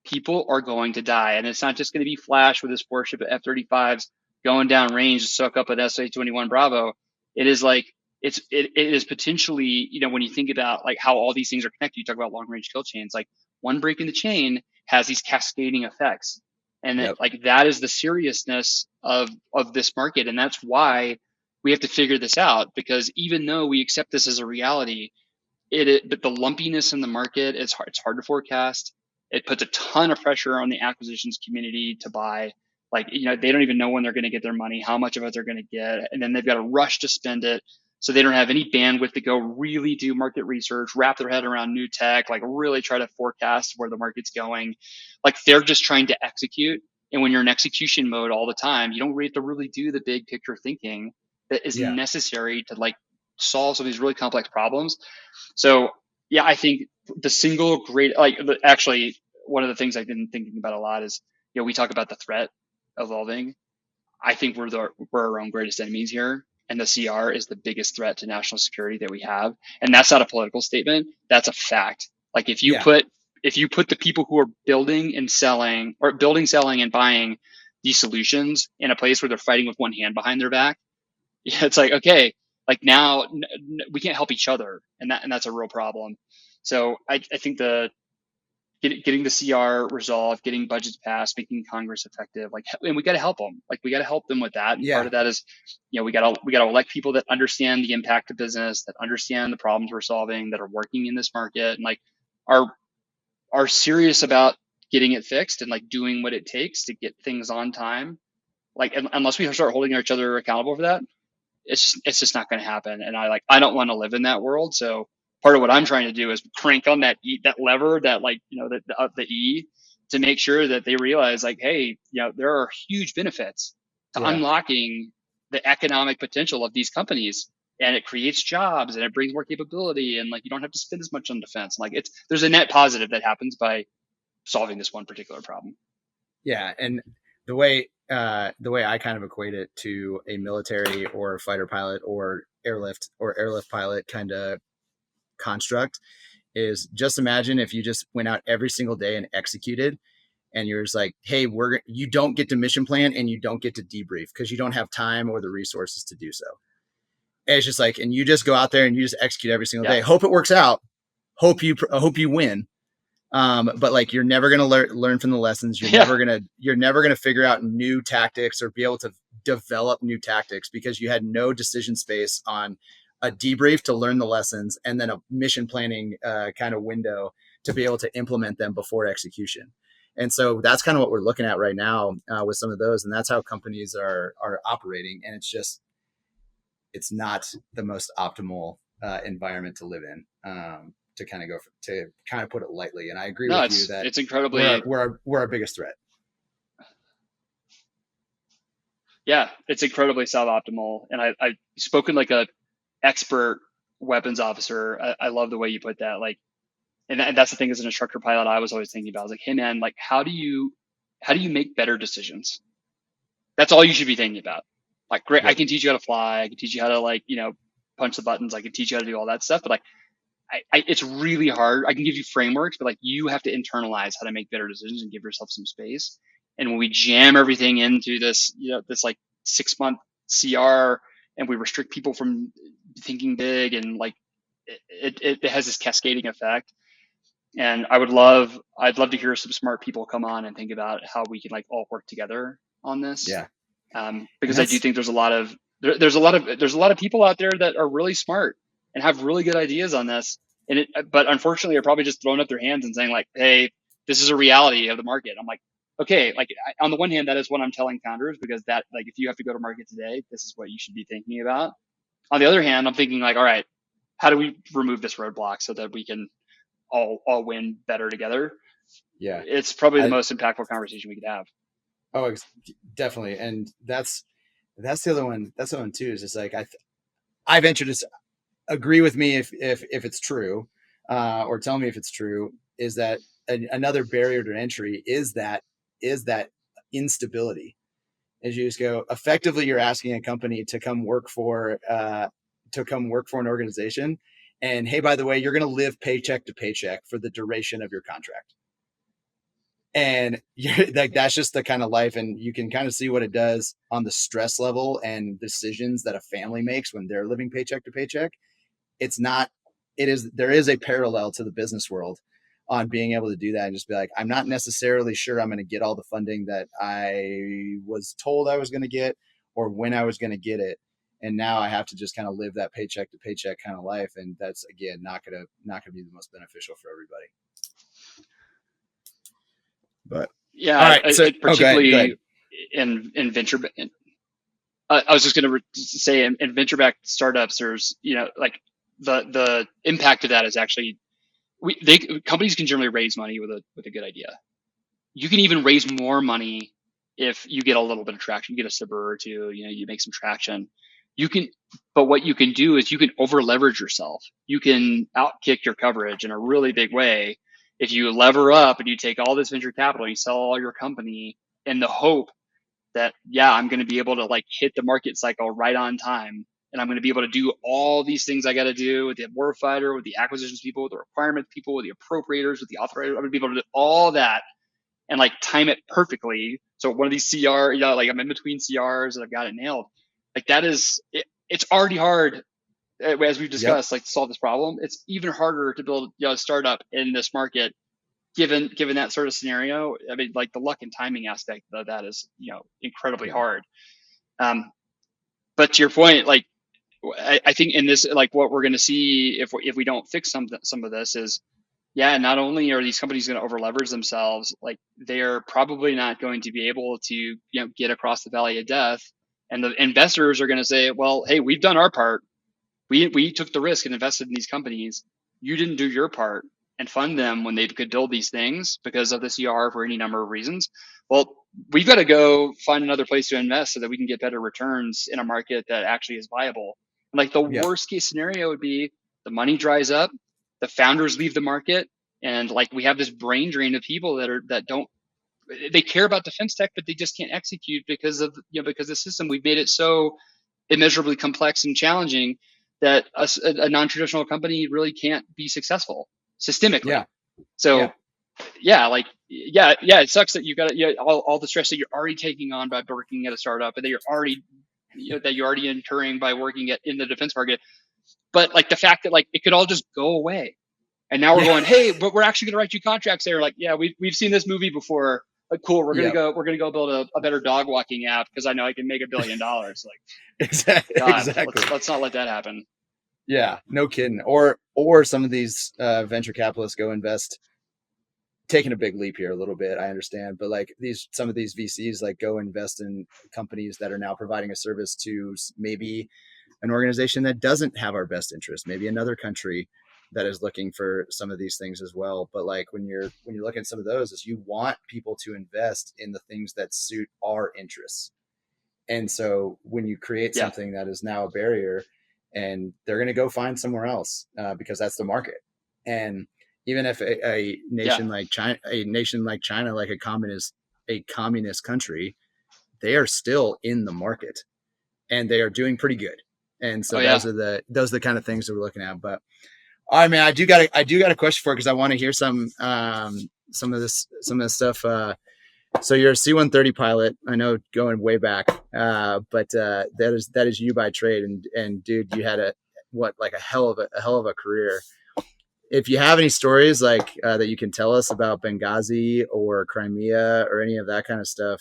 people are going to die. And it's not just going to be Flash with his 4-ship F-35s going down range to soak up an SA-21 Bravo. It is like, it is potentially, when you think about like how all these things are connected, you talk about long range kill chains, like one break in the chain has these cascading effects. And Yep. that is the seriousness of this market. And that's why we have to figure this out, because even though we accept this as a reality, but the lumpiness in the market is hard. It's hard to forecast. It puts a ton of pressure on the acquisitions community to buy. Like, they don't even know when they're going to get their money, how much of it they're going to get, and then they've got to rush to spend it. So they don't have any bandwidth to go really do market research, wrap their head around new tech, like really try to forecast where the market's going. Like, they're just trying to execute. And when you're in execution mode all the time, you don't have to really do the big picture thinking that is Yeah. necessary to like solve some of these really complex problems. So yeah, I think the single great, actually, one of the things I've been thinking about a lot is, we talk about the threat evolving. I think we're our own greatest enemies here. And the CR is the biggest threat to national security that we have. And that's not a political statement. That's a fact. Like, if you Yeah. put the people who are building, selling, and buying these solutions in a place where they're fighting with one hand behind their back, yeah, it's like, okay, like now we can't help each other, and that's a real problem. So I think getting the CR resolved, getting budgets passed, making Congress effective, and we got to help them. Like, we got to help them with that. And part Yeah. of that is, we got to elect people that understand the impact of business, that understand the problems we're solving, that are working in this market, and like are serious about getting it fixed and like doing what it takes to get things on time. Like, unless we start holding each other accountable for that, it's just not going to happen. And I don't want to live in that world. So part of what I'm trying to do is crank on that lever, that the E, to make sure that they realize, like, hey, there are huge benefits to Yeah. unlocking the economic potential of these companies, and it creates jobs and it brings more capability, and like, you don't have to spend as much on defense. Like, there's a net positive that happens by solving this one particular problem. Yeah. And the way I kind of equate it to a military or fighter pilot or airlift pilot kind of construct is, just imagine if you just went out every single day and executed, and you're just like, hey, you don't get to mission plan and you don't get to debrief because you don't have time or the resources to do so. And it's just like, and you just go out there and you just execute every single day. Hope it works out. Hope you win. But like, you're never going to learn from the lessons. You're never going to figure out new tactics or be able to develop new tactics because you had no decision space on a debrief to learn the lessons and then a mission planning kind of window to be able to implement them before execution. And so that's kind of what we're looking at right now with some of those. And that's how companies are operating. And it's not the most optimal environment to live in. To kind of put it lightly. And I agree with you that it's incredibly, we're our biggest threat. Yeah, it's incredibly suboptimal. And I've spoken like a expert weapons officer. I love the way you put that. Like, and that's the thing, as an instructor pilot, I was always thinking about. I was like, hey man, like, how do you make better decisions? That's all you should be thinking about. Like, great, I can teach you how to fly. I can teach you how to punch the buttons. I can teach you how to do all that stuff. But like, it's really hard. I can give you frameworks, but like, you have to internalize how to make better decisions and give yourself some space. And when we jam everything into this, this like 6-month CR, and we restrict people from thinking big, and like, it has this cascading effect. And I'd love to hear some smart people come on and think about how we can like all work together on this. Yeah. Because I do think there's a lot of people out there that are really smart and have really good ideas on this. But unfortunately, are probably just throwing up their hands and saying like, hey, this is a reality of the market. I'm like, okay, like, on the one hand, that is what I'm telling founders, because that, like, if you have to go to market today, this is what you should be thinking about. On the other hand, I'm thinking like, all right, how do we remove this roadblock so that we can all win better together? Yeah. It's probably the most impactful conversation we could have. Oh, definitely. And that's the other one. That's the one too, is just like, I venture to agree with me if it's true, or tell me if it's true, is that another barrier to entry is that instability. As you just go, effectively, you're asking a company to come work for an organization, And hey, by the way, you're going to live paycheck to paycheck for the duration of your contract. And you're like, that's just the kind of life. And you can kind of see what it does on the stress level and decisions that a family makes when they're living paycheck to paycheck. It's not, it is, there is a parallel to the business world on being able to do that and just be like, I'm not necessarily sure I'm going to get all the funding that I was told I was going to get or when I was going to get it. And now I have to just kind of live that paycheck to paycheck kind of life. And that's, again, not going to be the most beneficial for everybody. But yeah, all right, so particularly go ahead. in venture. I was just going to say in venture-backed startups, there's, like the impact of that is actually companies can generally raise money with a good idea. You can even raise more money if you get a little bit of traction. You get a SIBR or two, you make some traction. But what you can do is you can over leverage yourself. You can outkick your coverage in a really big way if you lever up and you take all this venture capital, you sell all your company in the hope that, I'm going to be able to like hit the market cycle right on time. And I'm going to be able to do all these things I got to do with the warfighter, with the acquisitions people, with the requirements people, with the appropriators, with the authorizers. I'm going to be able to do all that and like time it perfectly. So one of these CR, like I'm in between CRs and I've got it nailed. Like that is, it's already hard, as we've discussed, like to solve this problem. It's even harder to build a startup in this market, given that sort of scenario. I mean, like the luck and timing aspect of that is, incredibly hard. But to your point, like I think in this, like what we're going to see if we don't fix some of this is, not only are these companies going to over leverage themselves, like they're probably not going to be able to, get across the valley of death. And the investors are going to say, well, hey, we've done our part. We took the risk and invested in these companies. You didn't do your part and fund them when they could build these things because of the CR for any number of reasons. Well, we've got to go find another place to invest so that we can get better returns in a market that actually is viable. And like the worst case scenario would be the money dries up, the founders leave the market, and like we have this brain drain of people that don't, they care about defense tech, but they just can't execute because of, because the system, we've made it so immeasurably complex and challenging that a non-traditional company really can't be successful systemically. So it sucks that you've got all the stress that you're already taking on by working at a startup and that you're already incurring by working in the defense market. But like the fact that like it could all just go away. And now we're going, hey, but we're actually going to write you contracts there. Like, we've seen this movie before. Like, cool. We're gonna go build a better dog walking app because I know I can make $1 billion. Like, exactly. Let's not let that happen. Yeah, no kidding. Or some of these venture capitalists go invest, taking a big leap here a little bit, I understand, but like some of these VCs like go invest in companies that are now providing a service to maybe an organization that doesn't have our best interest, maybe another country that is looking for some of these things as well. But like when you're looking at some of those, is you want people to invest in the things that suit our interests. And so when you create something that is now a barrier, and they're going to go find somewhere else because that's the market. And even if a nation like China, like a communist country, they are still in the market and they are doing pretty good. And so those are the kind of things that we're looking at. But all right, man, I do got a question for it because I want to hear some of this stuff. So you're a C-130 pilot. I know, going way back, but that is you by trade. And dude, you had a hell of a career. If you have any stories like that you can tell us about Benghazi or Crimea or any of that kind of stuff,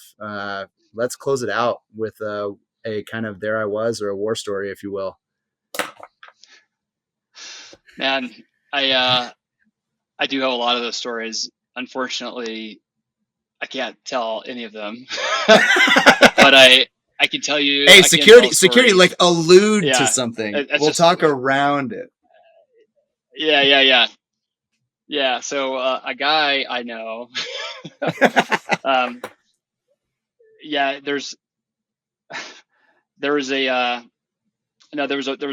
let's close it out with a kind of there I was, or a war story, if you will. Man, I do have a lot of those stories. Unfortunately, I can't tell any of them, but I can tell you. Hey, security, like allude to something. We'll talk around it. Yeah. So a guy I know, there was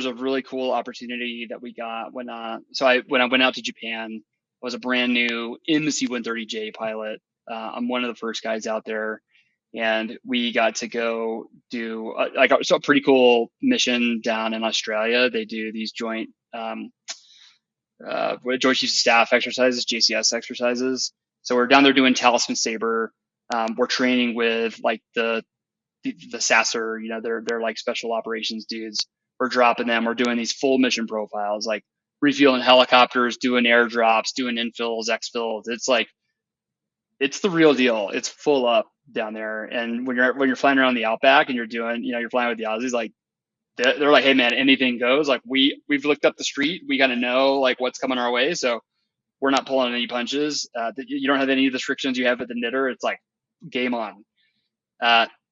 a really cool opportunity that we got when I went out to Japan. I was a brand new MC-130J pilot. I'm one of the first guys out there, and we got to go do a pretty cool mission down in Australia. They do these joint Joint Chiefs of Staff exercises, JCS exercises. So we're down there doing Talisman Saber. We're training with like the SASR, they're like special operations dudes. We're dropping them. We're doing these full mission profiles, like refueling helicopters, doing airdrops, doing infills, exfills. It's the real deal. It's full up down there. And when you're flying around the outback and you're flying with the Aussies, like they're like, hey man, anything goes. Like we've looked up the street. We got to know like what's coming our way. So we're not pulling any punches. You don't have any of the restrictions you have at the knitter. It's like game on.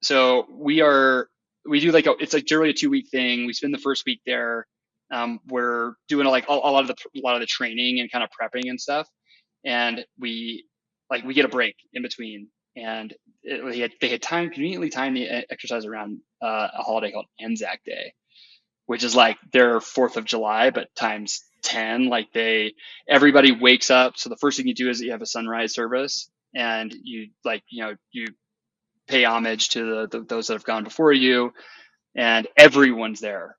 So we do like it's like generally a 2 week thing. We spend the first week there. We're doing a lot of the training and kind of prepping and stuff, and we get a break in between. And they had conveniently timed the exercise around a holiday called Anzac Day, which is like their 4th of July, but times 10. Like everybody wakes up. So the first thing you do is you have a sunrise service, and you pay homage to those that have gone before you, and everyone's there.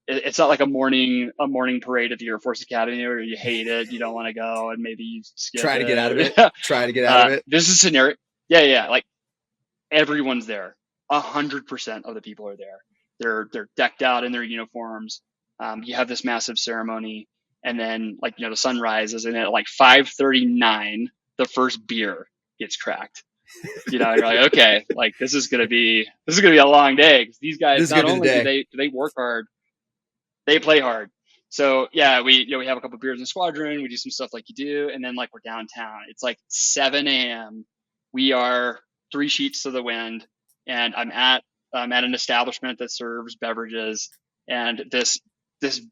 It's not like a morning parade at the Air Force Academy where you hate it, you don't want to go, and maybe you skip Try to get out of it. This is a scenario. Yeah. Like everyone's there. 100% of the people are there. They're decked out in their uniforms. You have this massive ceremony, and then the sun rises, and at like 5:39, the first beer gets cracked. You're like, okay, like this is gonna be a long day, because these guys, not only do they work hard, they play hard. So yeah, we have a couple of beers in the squadron. We do some stuff like you do, and then like we're downtown. It's like 7 a.m. We are 3 sheets to the wind, and I'm at an establishment that serves beverages, and this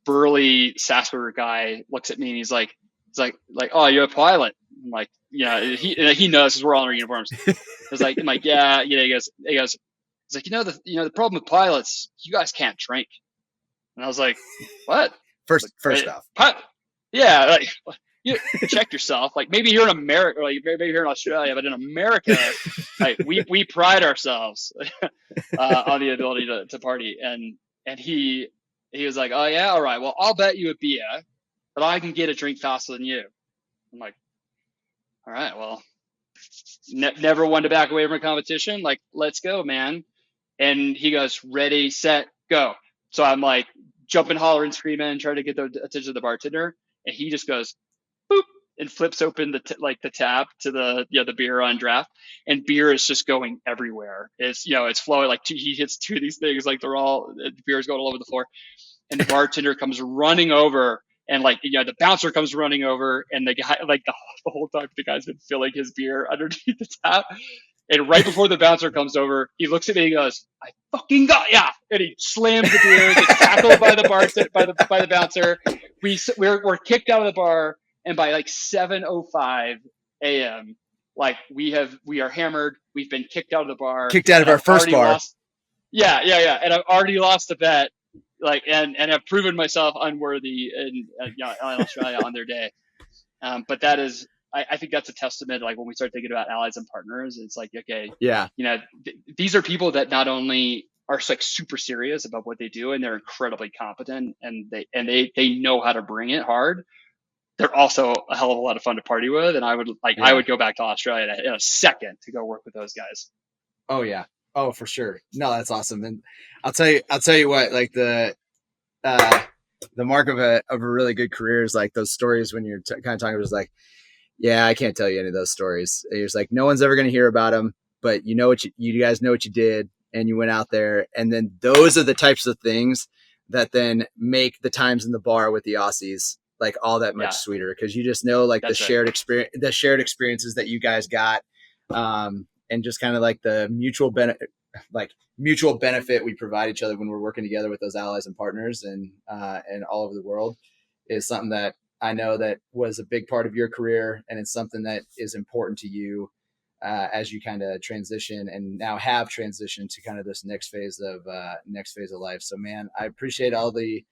burly SASR guy looks at me and he's like, oh, you're a pilot. I'm like, yeah, he knows because we're all in our uniforms. I'm like, yeah, he goes, he's like, the problem with pilots, you guys can't drink. And I was like, what? First off, yeah, like you check yourself. Like maybe you're in America, or like maybe you're in Australia, but in America, like we pride ourselves on the ability to party. And he was like, oh yeah, all right, well I'll bet you a beer, but I can get a drink faster than you. I'm like, all right, well, never one to back away from a competition. Like, let's go, man. And he goes, ready, set, go. So I'm like jumping, hollering, screaming, trying to get the attention of the bartender. And he just goes, boop, and flips open the tap to the beer on draft. And beer is just going everywhere. It's flowing. Like he hits 2 of these things. Like the beer is going all over the floor. And the bartender comes running over. And the bouncer comes running over, and the guy, the whole time, the guy's been filling his beer underneath the tap. And right before the bouncer comes over, he looks at me and he goes, I fucking got ya. And he slams the beer, gets tackled by the bouncer. We're kicked out of the bar, and by like 7:05 a.m., like we are hammered. We've been kicked out of the bar. Kicked out of our first bar. Yeah. And I've already lost a bet. And I've proven myself unworthy in Australia on their day. But that is, I think that's a testament. Like when we start thinking about allies and partners, it's like, okay, yeah, these are people that not only are like super serious about what they do, and they're incredibly competent, and they know how to bring it hard. They're also a hell of a lot of fun to party with, and I would go back to Australia in a second to go work with those guys. Oh yeah. Oh, for sure. No, that's awesome. And I'll tell you what, like the mark of a really good career is like those stories when you're kind of talking about, like, yeah, I can't tell you any of those stories. It's like, no one's ever going to hear about them, but you guys know what you did, and you went out there. And then those are the types of things that then make the times in the bar with the Aussies like all that much sweeter. Cause you just know like the shared experiences that you guys got. And just kind of like the mutual benefit we provide each other when we're working together with those allies and partners and all over the world is something that I know that was a big part of your career. And it's something that is important to you as you kind of transition and now have transitioned to kind of this next phase of life. So man, I appreciate all the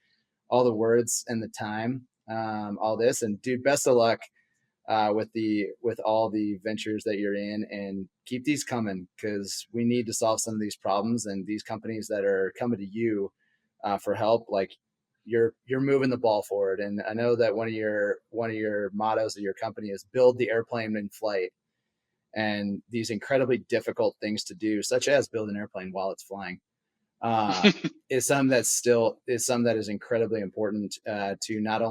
words and the time, all this, and dude, best of luck with all the ventures that you're in, and keep these coming, because we need to solve some of these problems, and these companies that are coming to you for help, like you're moving the ball forward. And I know that one of your mottos of your company is build the airplane in flight. And these incredibly difficult things to do, such as build an airplane while it's flying, is something that is incredibly important to not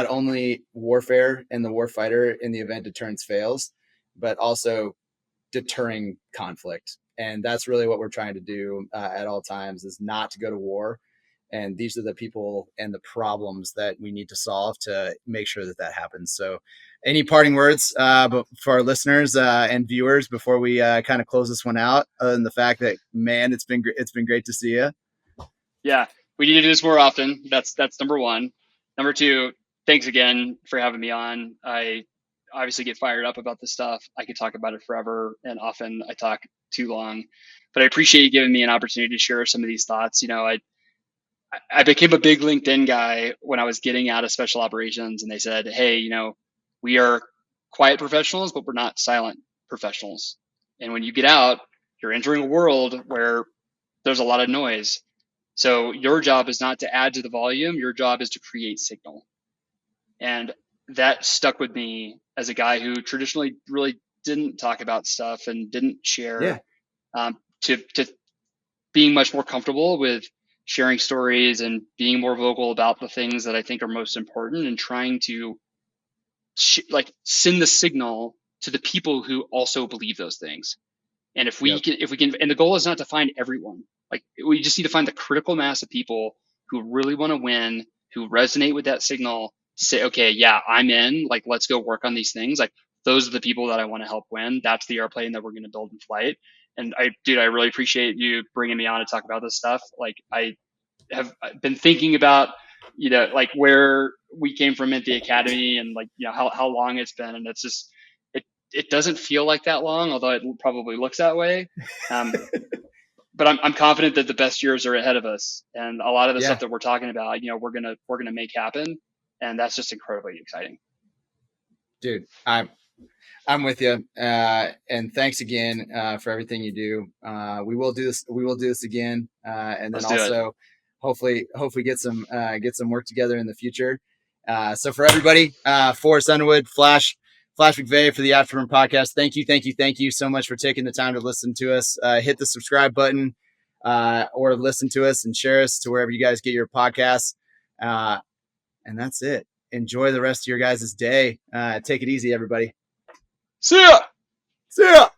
only warfare and the warfighter in the event deterrence fails, but also deterring conflict. And that's really what we're trying to do at all times, is not to go to war. And these are the people and the problems that we need to solve to make sure that that happens. So any parting words for our listeners and viewers before we kind of close this one out, other than the fact that, man, it's been great to see you. Yeah, we need to do this more often. That's number one. Number two, thanks again for having me on. I obviously get fired up about this stuff. I could talk about it forever, and often I talk too long. But I appreciate you giving me an opportunity to share some of these thoughts. I became a big LinkedIn guy when I was getting out of special operations, and they said, hey, we are quiet professionals, but we're not silent professionals. And when you get out, you're entering a world where there's a lot of noise. So your job is not to add to the volume. Your job is to create signal. And that stuck with me as a guy who traditionally really didn't talk about stuff and didn't share, to being much more comfortable with sharing stories and being more vocal about the things that I think are most important, and trying to send the signal to the people who also believe those things. And if we can, and the goal is not to find everyone. Like, we just need to find the critical mass of people who really want to win, who resonate with that signal, to say, okay, yeah, I'm in, like, let's go work on these things. Like, those are the people that I want to help win. That's the airplane that we're going to build in flight. And I really appreciate you bringing me on to talk about this stuff. Like, I have been thinking about, like, where we came from at the academy, and like, how long it's been. And it's just, it doesn't feel like that long, although it probably looks that way. But I'm confident that the best years are ahead of us, and a lot of the stuff that we're talking about, we're gonna make happen, and that's just incredibly exciting. Dude, I'm with you, and thanks again for everything you do. We will do this again, and then also hopefully get some work together in the future. So for everybody, Forrest Underwood, Flash McVay for the Afterburn podcast. Thank you so much for taking the time to listen to us. Hit the subscribe button, or listen to us and share us to wherever you guys get your podcasts. And that's it. Enjoy the rest of your guys' day. Take it easy, everybody. See ya.